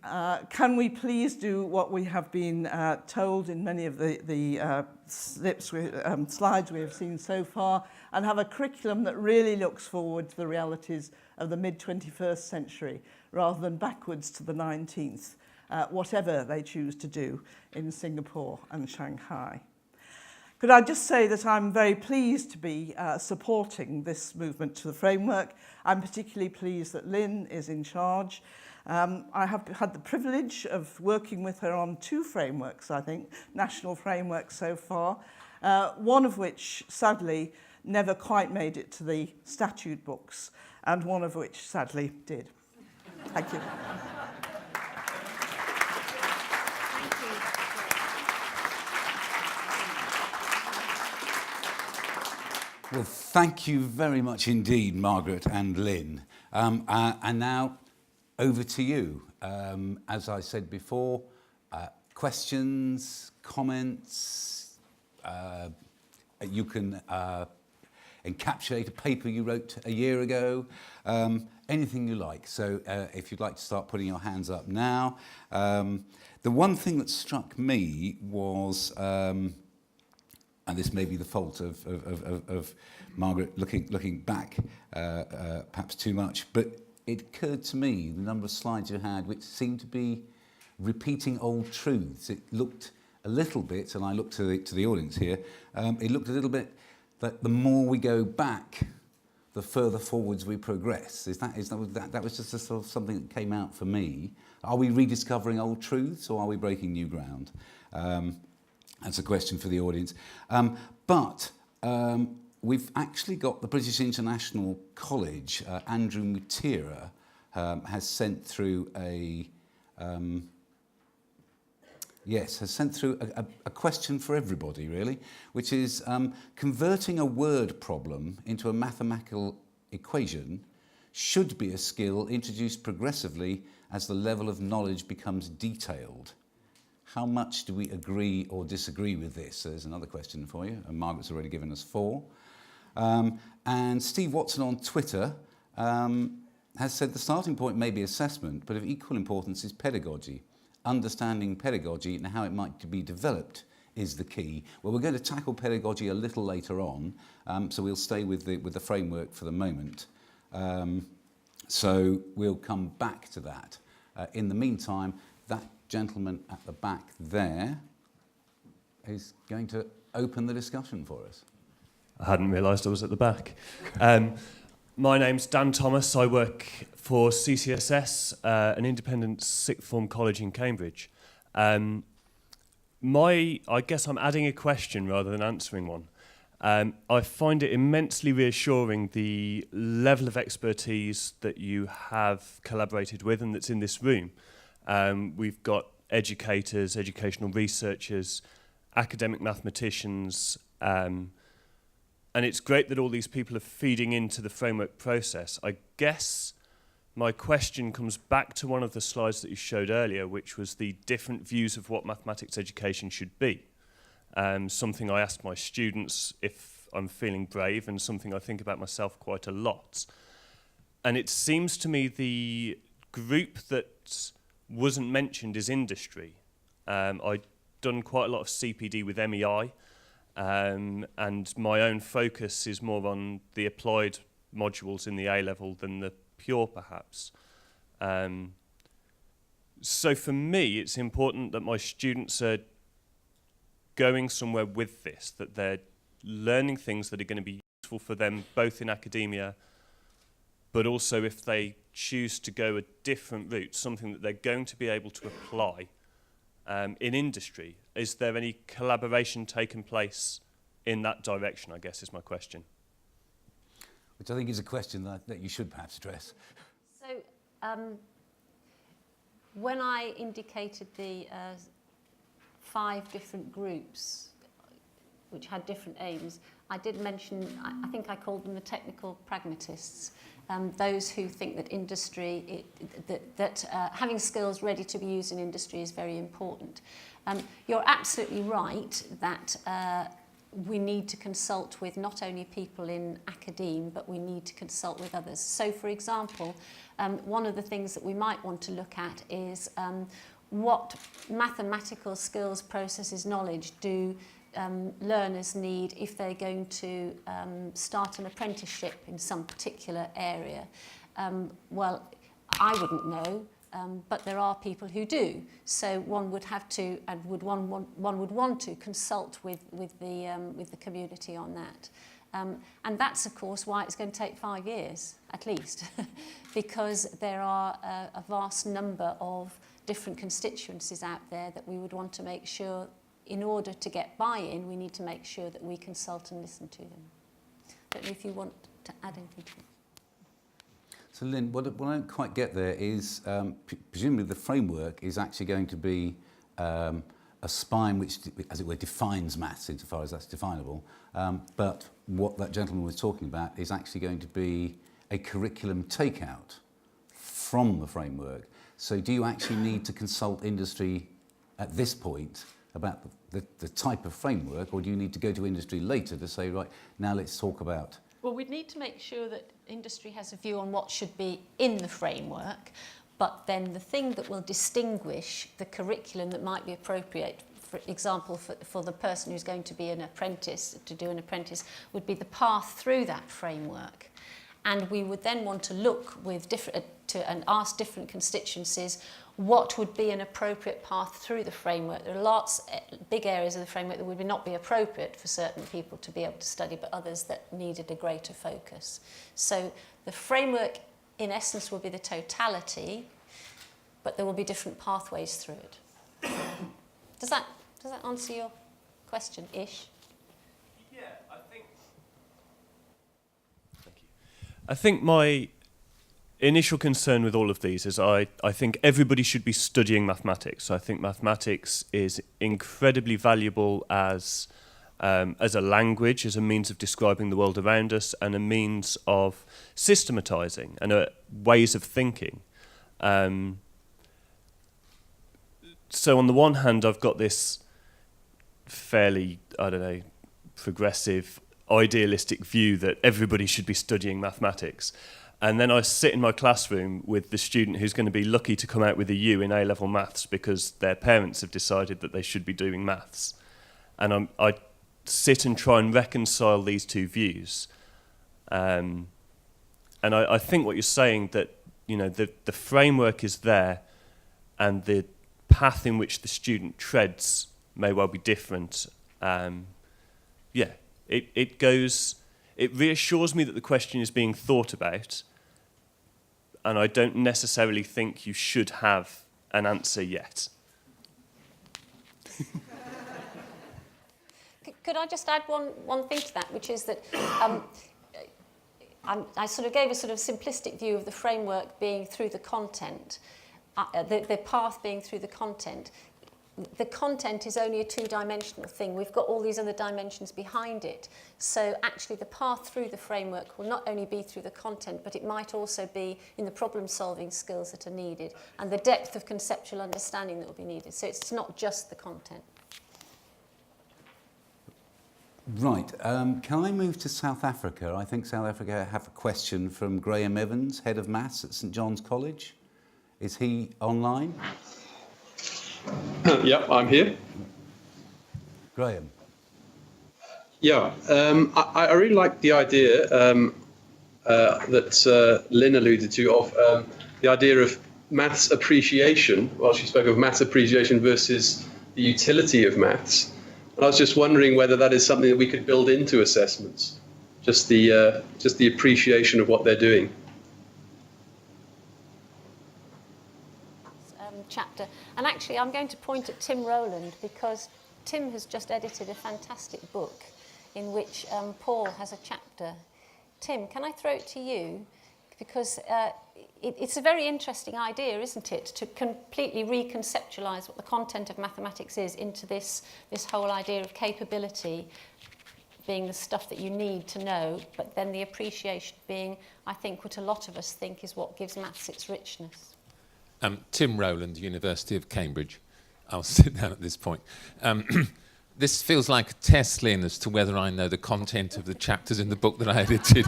can we please do what we have been told in many of the slides we have seen so far, and have a curriculum that really looks forward to the realities of the mid-21st century, rather than backwards to the 19th, whatever they choose to do in Singapore and Shanghai. Could I just say that I'm very pleased to be supporting this movement to the framework. I'm particularly pleased that Lynne is in charge. I have had the privilege of working with her on 2 frameworks, I think, national frameworks so far, one of which, sadly, never quite made it to the statute books, and one of which, sadly, did. Thank you. Well, thank you very much indeed, Margaret and Lynne. And now, over to you. As I said before, questions, comments, you can encapsulate a paper you wrote a year ago, anything you like. So if you'd like to start putting your hands up now. The one thing that struck me was, and this may be the fault of Margaret looking back perhaps too much, but it occurred to me the number of slides you had which seemed to be repeating old truths. It looked a little bit, and I looked to the audience here, it looked a little bit that the more we go back, the further forwards we progress. That was just a sort of something that came out for me. Are we rediscovering old truths, or are we breaking new ground? That's a question for the audience. But we've actually got the British International College. Andrew Mutira has sent through a question for everybody, really, which is converting a word problem into a mathematical equation should be a skill introduced progressively as the level of knowledge becomes detailed. How much do we agree or disagree with this? There's another question for you, and Margaret's already given us 4. And Steve Watson on Twitter has said the starting point may be assessment, but of equal importance is pedagogy. Understanding pedagogy and how it might be developed is the key. Well, we're going to tackle pedagogy a little later on, so we'll stay with the framework for the moment. So we'll come back to that. In the meantime, that gentleman at the back there is going to open the discussion for us. I hadn't realised I was at the back. My name's Dan Thomas. I work for CCSS, an independent sixth form college in Cambridge. I guess I'm adding a question rather than answering one. I find it immensely reassuring the level of expertise that you have collaborated with and that's in this room. We've got educators, educational researchers, academic mathematicians, and it's great that all these people are feeding into the framework process. I guess my question comes back to one of the slides that you showed earlier, which was the different views of what mathematics education should be. Something I ask my students if I'm feeling brave, and something I think about myself quite a lot. And it seems to me the group that wasn't mentioned is industry. I've done quite a lot of CPD with MEI, and my own focus is more on the applied modules in the A-level than the pure, perhaps. So for me, it's important that my students are going somewhere with this, that they're learning things that are going to be useful for them, both in academia, but also if they choose to go a different route, something that they're going to be able to apply in industry. Is there any collaboration taking place in that direction, I guess, is my question. Which I think is a question that you should perhaps address. So, when I indicated the 5 different groups which had different aims, I did mention, I think I called them the technical pragmatists, those who think that industry, having skills ready to be used in industry is very important. You're absolutely right that we need to consult with not only people in academe, but we need to consult with others. So, for example, one of the things that we might want to look at is what mathematical skills, processes, knowledge do learners need if they're going to start an apprenticeship in some particular area. Well, I wouldn't know, but there are people who do. So one would have to, and one would want to consult with the community on that. And that's, of course, why it's going to take 5 years, at least, because there are a vast number of different constituencies out there that we would want to make sure, in order to get buy-in, we need to make sure that we consult and listen to them. I don't know if you want to add anything to it. So Lynn, what I don't quite get there is, presumably the framework is actually going to be a spine which, as it were, defines maths insofar as that's definable, but what that gentleman was talking about is actually going to be a curriculum takeout from the framework. So do you actually need to consult industry at this point about the type of framework, or do you need to go to industry later to say, right, now let's talk about? Well, we'd need to make sure that industry has a view on what should be in the framework, but then the thing that will distinguish the curriculum that might be appropriate, for example, for the person who's going to be an apprentice, to do an apprentice, would be the path through that framework. And we would then want to look with and ask different constituencies what would be an appropriate path through the framework. There are lots, big areas of the framework that would not be appropriate for certain people to be able to study, but others that needed a greater focus. So the framework, in essence, will be the totality, but there will be different pathways through it. Does that answer your question-ish? Yeah, I think my initial concern with all of these is I think everybody should be studying mathematics. I think mathematics is incredibly valuable as a language, as a means of describing the world around us, and a means of systematizing and ways of thinking. So on the one hand, I've got this fairly, progressive, idealistic view that everybody should be studying mathematics. And then I sit in my classroom with the student who's going to be lucky to come out with a U in A-level maths because their parents have decided that they should be doing maths. And I sit and try and reconcile these two views. And I think what you're saying, that the framework is there and the path in which the student treads may well be different. It goes it reassures me that the question is being thought about, and I don't necessarily think you should have an answer yet. Could I just add one thing to that, which is that I sort of gave a sort of simplistic view of the framework being through the content, the path being through the content. The content is only a two-dimensional thing. We've got all these other dimensions behind it. So actually the path through the framework will not only be through the content, but it might also be in the problem-solving skills that are needed and the depth of conceptual understanding that will be needed. So it's not just the content. Right, can I move to South Africa? I think South Africa have a question from Graham Evans, Head of Maths at St John's College. Is he online? Yeah, I'm here. Graham. Yeah, I really like the idea that Lynn alluded to of the idea of maths appreciation. Well, she spoke of maths appreciation versus the utility of maths. And I was just wondering whether that is something that we could build into assessments, just the appreciation of what they're doing. Chapter. And actually, I'm going to point at Tim Rowland because Tim has just edited a fantastic book in which Paul has a chapter. Tim, can I throw it to you? Because it's a very interesting idea, isn't it, to completely reconceptualise what the content of mathematics is into this whole idea of capability being the stuff that you need to know, but then the appreciation being, I think, what a lot of us think is what gives maths its richness. Tim Rowland, University of Cambridge. I'll sit down at this point. This feels like a test, Lynn, as to whether I know the content of the chapters in the book that I edited.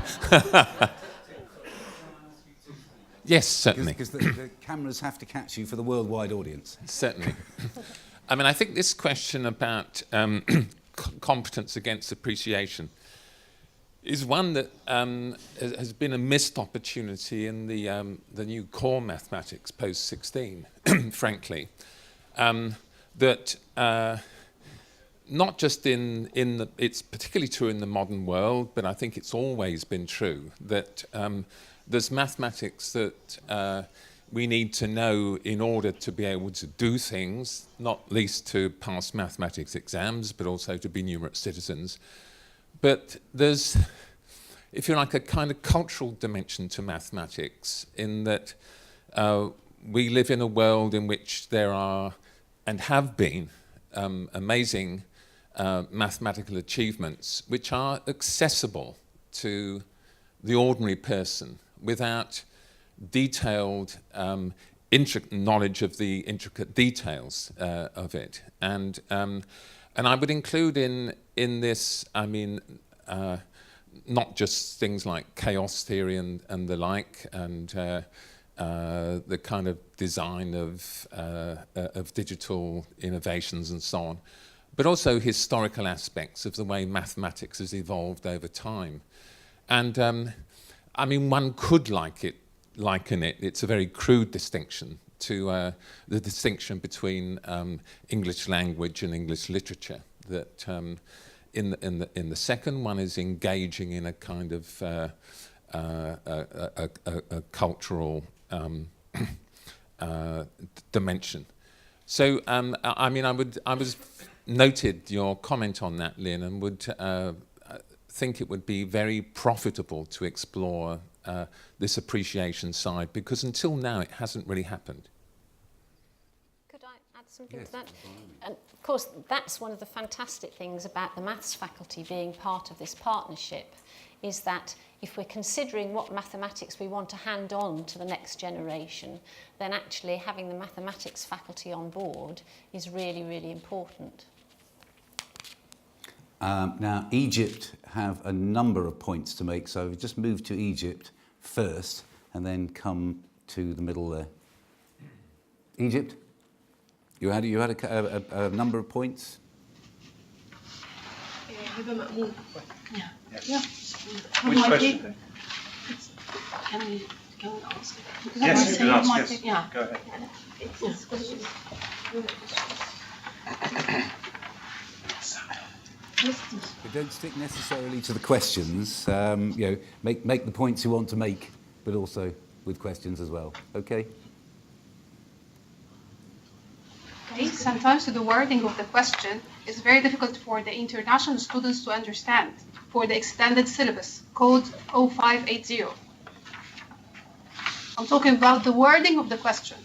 Yes, certainly. Because the cameras have to catch you for the worldwide audience. Certainly. I mean, I think this question about competence against appreciation is one that has been a missed opportunity in the new core mathematics post-16, frankly. That not just it's particularly true in the modern world, but I think it's always been true that there's mathematics that we need to know in order to be able to do things, not least to pass mathematics exams, but also to be numerate citizens. But there's, if you like, a kind of cultural dimension to mathematics in that we live in a world in which there are, and have been, amazing mathematical achievements which are accessible to the ordinary person without detailed knowledge of the intricate details of it. And I would include in this, I mean, not just things like chaos theory and the like, and the kind of design of digital innovations and so on, but also historical aspects of the way mathematics has evolved over time. And I mean, one could liken it, it's a very crude distinction, to the distinction between English language and English literature. That in the second one is engaging in a kind of a cultural dimension. So I mean, I was noted your comment on that, Lynn, and would think it would be very profitable to explore this appreciation side, because until now it hasn't really happened. Could I add something to that? And of course, that's one of the fantastic things about the maths faculty being part of this partnership, is that if we're considering what mathematics we want to hand on to the next generation, then actually having the mathematics faculty on board is really, really important. Now, Egypt have a number of points to make, so just move to Egypt first and then come to the middle there. Egypt, you had a number of points? Yeah. Yeah. Which question? Can we ask? Yes, you can ask, yes. Yeah. Go ahead. But don't stick necessarily to the questions. Make the points you want to make, but also with questions as well. Okay? Okay, sometimes the wording of the question is very difficult for the international students to understand for the extended syllabus, code 0580. I'm talking about the wording of the question.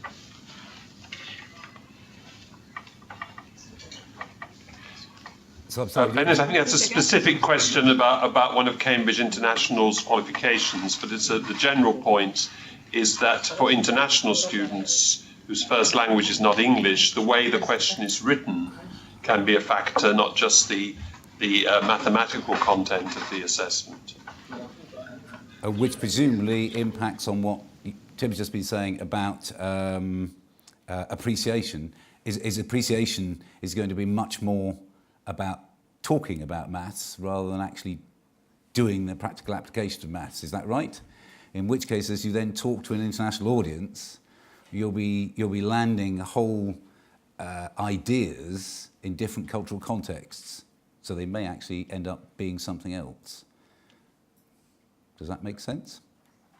So I'm sorry, Bene't, I think that's a specific question about one of Cambridge International's qualifications, but it's the general point is that for international students whose first language is not English, the way the question is written can be a factor, not just the mathematical content of the assessment. Which presumably impacts on what Tim's just been saying about appreciation. Is appreciation is going to be much more about talking about maths rather than actually doing the practical application of maths. Is that right? In which case, as you then talk to an international audience, you'll be landing whole ideas in different cultural contexts. So they may actually end up being something else. Does that make sense?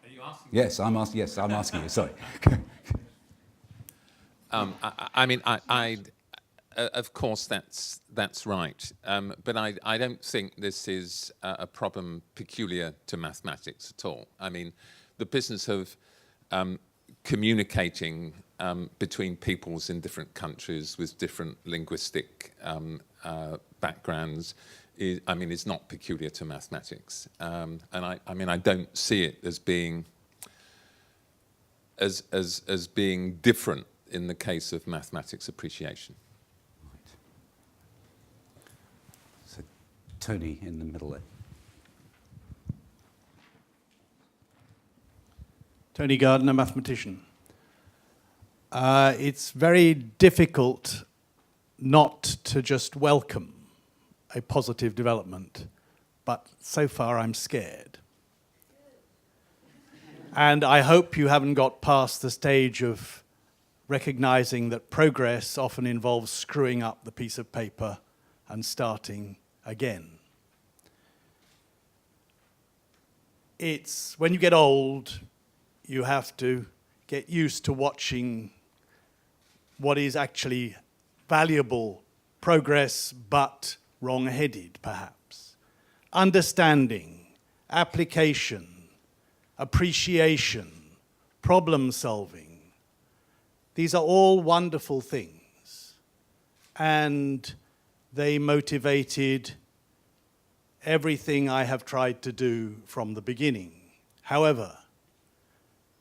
Are you asking? Yes, I'm asking. Yes, I'm asking you. Sorry. Of course, that's right. But I don't think this is a problem peculiar to mathematics at all. I mean, the business of communicating between peoples in different countries with different linguistic backgrounds is not peculiar to mathematics. And I don't see it as being as being different in the case of mathematics appreciation. Tony in the middle there. Tony Gardner, mathematician. It's very difficult not to just welcome a positive development, but so far I'm scared. And I hope you haven't got past the stage of recognizing that progress often involves screwing up the piece of paper and starting again. It's when you get old, you have to get used to watching what is actually valuable progress, but wrong-headed, perhaps. Understanding, application, appreciation, problem-solving. These are all wonderful things. And they motivated everything I have tried to do from the beginning. However,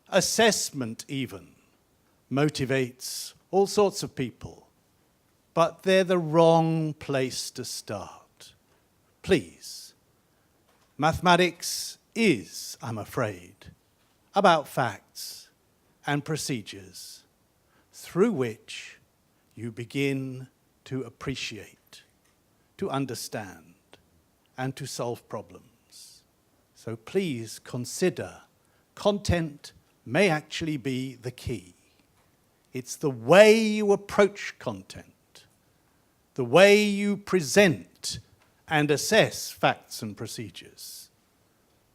assessment even motivates all sorts of people, but they're the wrong place to start. Please, mathematics is, I'm afraid, about facts and procedures through which you begin to appreciate, to understand, and to solve problems. So please consider content may actually be the key. It's the way you approach content, the way you present and assess facts and procedures,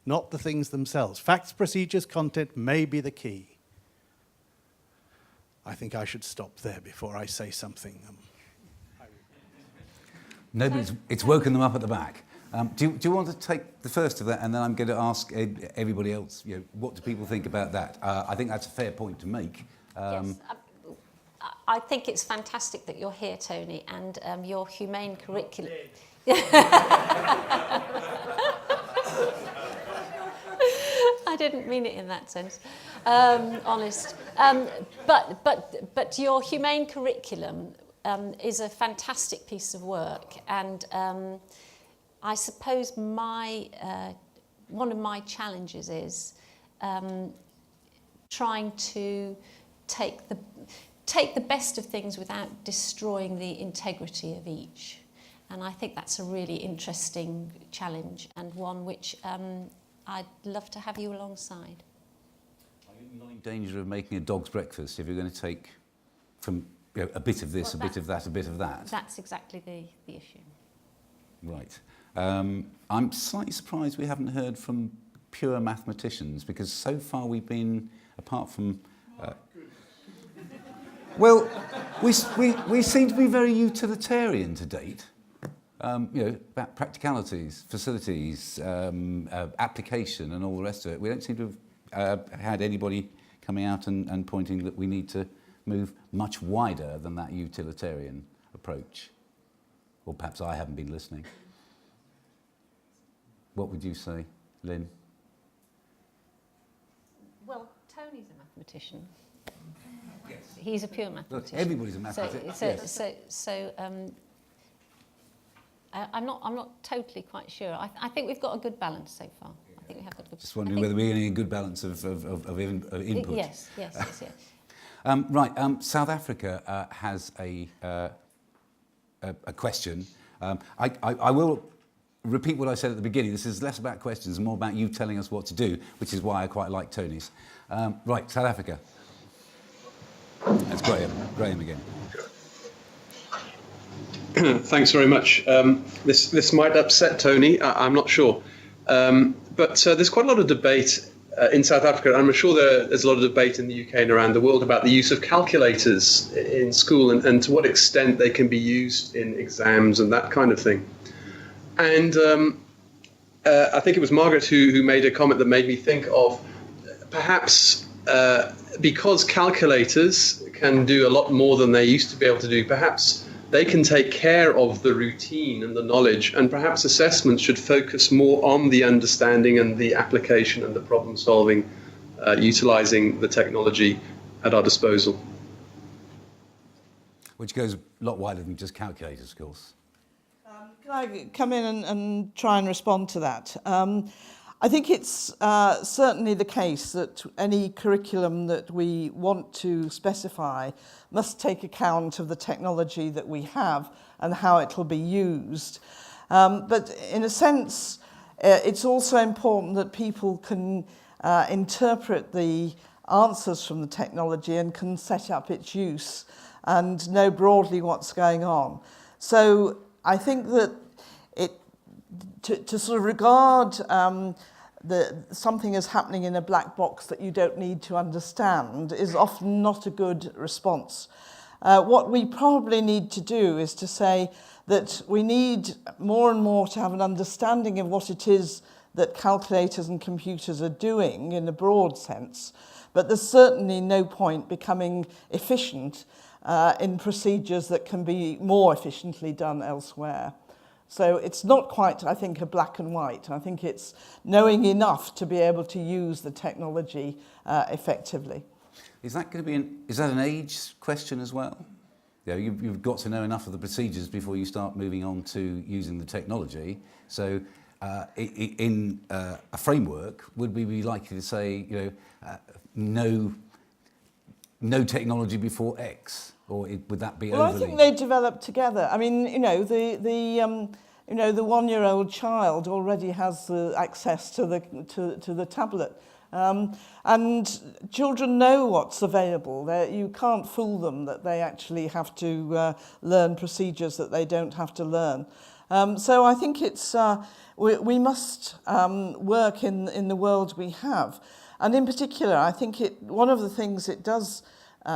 not the things themselves. Facts, procedures, content may be the key. I think I should stop there before I say something. No, but it's woken them up at the back. Do you want to take the first of that, and then I'm going to ask everybody else, what do people think about that? I think that's a fair point to make. Yes, I think it's fantastic that you're here, Tony, and your humane curriculum. I didn't mean it in that sense, honest. But your humane curriculum is a fantastic piece of work, and I suppose one of my challenges is trying to take the best of things without destroying the integrity of each. And I think that's a really interesting challenge, and one which I'd love to have you alongside. Are you not in danger of making a dog's breakfast if you're going to take from a bit of this, a bit of that, a bit of that? That's exactly the issue. Right. I'm slightly surprised we haven't heard from pure mathematicians, because so far we've been, apart from... well, we seem to be very utilitarian to date. About practicalities, facilities, application and all the rest of it. We don't seem to have had anybody coming out and pointing that we need to move much wider than that utilitarian approach. Or perhaps I haven't been listening. What would you say, Lynn? Well, Tony's a mathematician. Yes. He's a pure mathematician. Look, everybody's a mathematician. I'm not totally quite sure. I think we've got a good balance so far. I think we have got a good. Just wondering whether we're getting a good balance of input. Yes. Right. South Africa has a question. I will repeat what I said at the beginning. This is less about questions and more about you telling us what to do, which is why I quite like Tony's. Right, South Africa. That's Graham. Graham again. Thanks very much. This might upset Tony, I'm not sure. But there's quite a lot of debate in South Africa. I'm sure there's a lot of debate in the UK and around the world about the use of calculators in school and to what extent they can be used in exams and that kind of thing. And I think it was Margaret who made a comment that made me think of perhaps because calculators can do a lot more than they used to be able to do, perhaps they can take care of the routine and the knowledge, and perhaps assessments should focus more on the understanding and the application and the problem solving, utilising the technology at our disposal. Which goes a lot wider than just calculators, of course. Can I come in and try and respond to that? I think it's certainly the case that any curriculum that we want to specify must take account of the technology that we have and how it will be used. But in a sense, it's also important that people can interpret the answers from the technology and can set up its use and know broadly what's going on. So I think that to sort of regard something as happening in a black box that you don't need to understand is often not a good response. What we probably need to do is to say that we need more and more to have an understanding of what it is that calculators and computers are doing in a broad sense, but there's certainly no point becoming efficient in procedures that can be more efficiently done elsewhere. So it's not quite, I think, a black and white. I think it's knowing enough to be able to use the technology effectively. Is that going to be is that an age question as well? You've got to know enough of the procedures before you start moving on to using the technology. So in a framework, would we be likely to say, no technology before X? Or would that be overly? Well, I think they develop together. I mean, the 1-year-old child already has access to the tablet, and children know what's available. You can't fool them that they actually have to learn procedures that they don't have to learn. So I think it's we must work in the world we have, and in particular, I think one of the things it does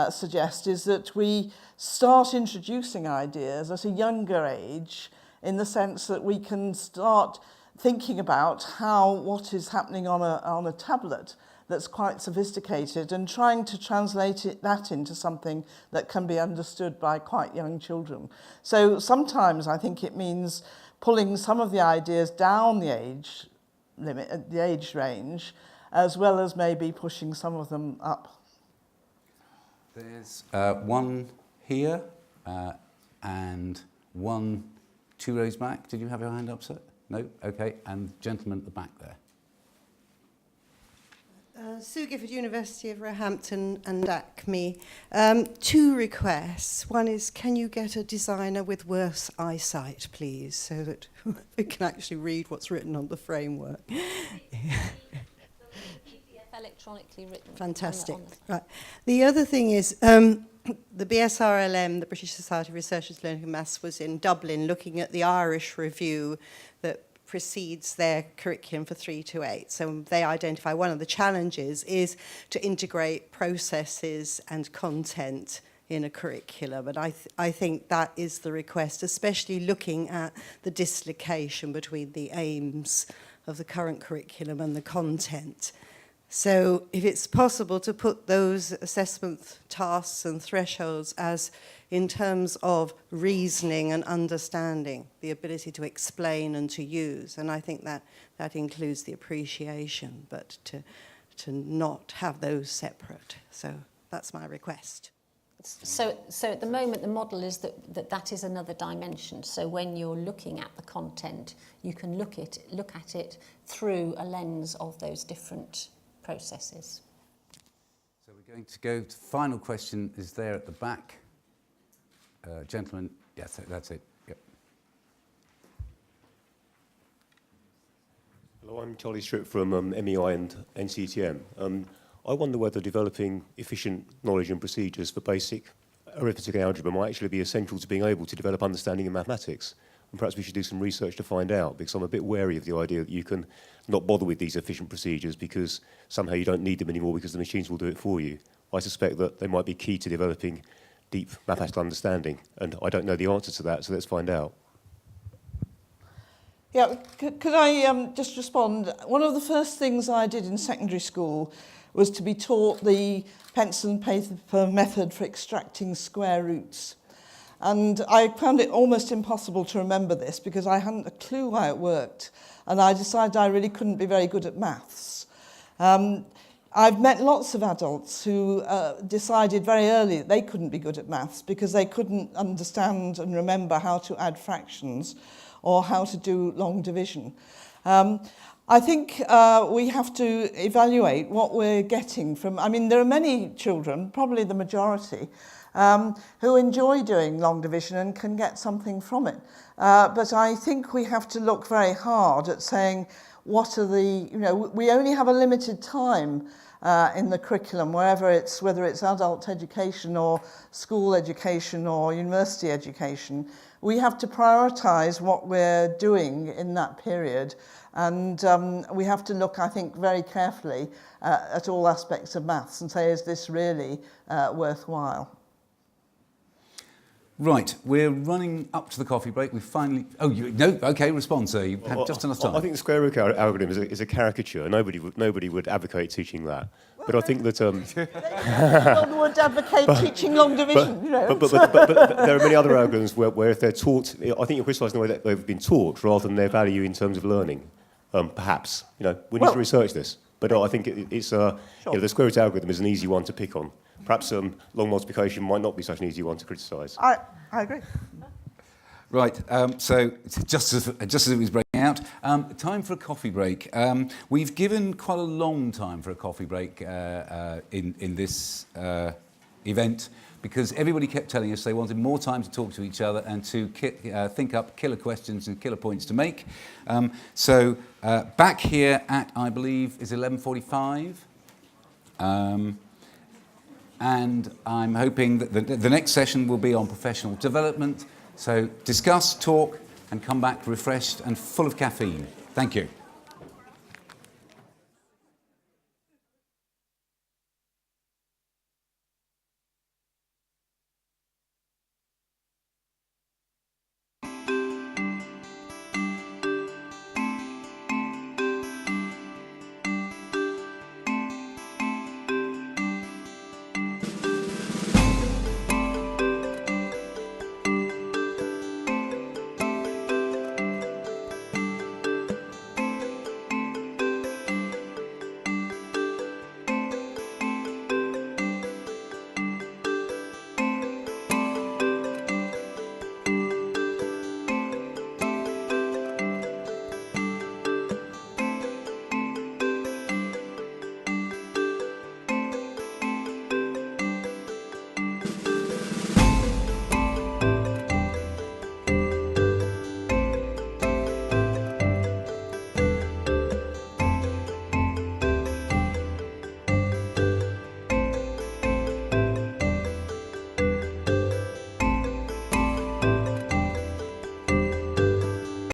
suggest is that we start introducing ideas at a younger age, in the sense that we can start thinking about what is happening on a tablet that's quite sophisticated and trying to translate that into something that can be understood by quite young children. So sometimes I think it means pulling some of the ideas down the age limit, the age range, as well as maybe pushing some of them up. There's one here and one 2 rows back. Did you have your hand up, sir? No? Okay. And gentleman at the back there. Sue Gifford, University of Roehampton and ACME. 2 requests. One is, can you get a designer with worse eyesight, please, so that we can actually read what's written on the framework? electronically written. Fantastic. On the Right. The other thing is, the BSRLM, the British Society of Researchers Learning Maths, was in Dublin looking at the Irish review that precedes their curriculum for 3 to 8. So they identify one of the challenges is to integrate processes and content in a curriculum. And I think that is the request, especially looking at the dislocation between the aims of the current curriculum and the content. So if it's possible to put those assessment tasks and thresholds as in terms of reasoning and understanding, the ability to explain and to use, and I think that includes the appreciation, but to not have those separate. So that's my request. So at the moment, the model is that is another dimension. So when you're looking at the content, you can look at it through a lens of those different processes. So we're going to go to final question is there at the back. Gentlemen, yes, that's it. Yep. Hello, I'm Charlie Stripp from MEI and NCTM. I wonder whether developing efficient knowledge and procedures for basic arithmetic and algebra might actually be essential to being able to develop understanding in mathematics. And perhaps we should do some research to find out, because I'm a bit wary of the idea that you can not bother with these efficient procedures because somehow you don't need them anymore because the machines will do it for you. I suspect that they might be key to developing deep mathematical understanding, and I don't know the answer to that, so let's find out. Yeah, could I just respond? One of the first things I did in secondary school was to be taught the pencil and paper method for extracting square roots. And I found it almost impossible to remember this because I hadn't a clue how it worked, and I decided I really couldn't be very good at maths. I've met lots of adults who decided very early that they couldn't be good at maths because they couldn't understand and remember how to add fractions or how to do long division. I think we have to evaluate what we're getting from... I mean, there are many children, probably the majority, who enjoy doing long division and can get something from it. But I think we have to look very hard at saying, what are the... we only have a limited time in the curriculum, whether it's adult education or school education or university education. We have to prioritise what we're doing in that period, and we have to look, I think, very carefully at all aspects of maths and say, is this really worthwhile? Right, we're running up to the coffee break. We finally... Oh, no, OK, respond, sir. You had just enough time. I think the square root algorithm is a caricature. Nobody would advocate teaching that. But I think that... No one would advocate teaching long division, But there are many other algorithms where if they're taught... I think you're criticising the way that they've been taught rather than their value in terms of learning, perhaps. We need to research this. But I think it's... the square root algorithm is an easy one to pick on. Perhaps long multiplication might not be such an easy one to criticise. I agree. Right, so just as it was breaking out, time for a coffee break. We've given quite a long time for a coffee break in this event because everybody kept telling us they wanted more time to talk to each other and to think up killer questions and killer points to make. So back here at, I believe, is 11:45. And I'm hoping that the next session will be on professional development. So discuss, talk, and come back refreshed and full of caffeine. Thank you.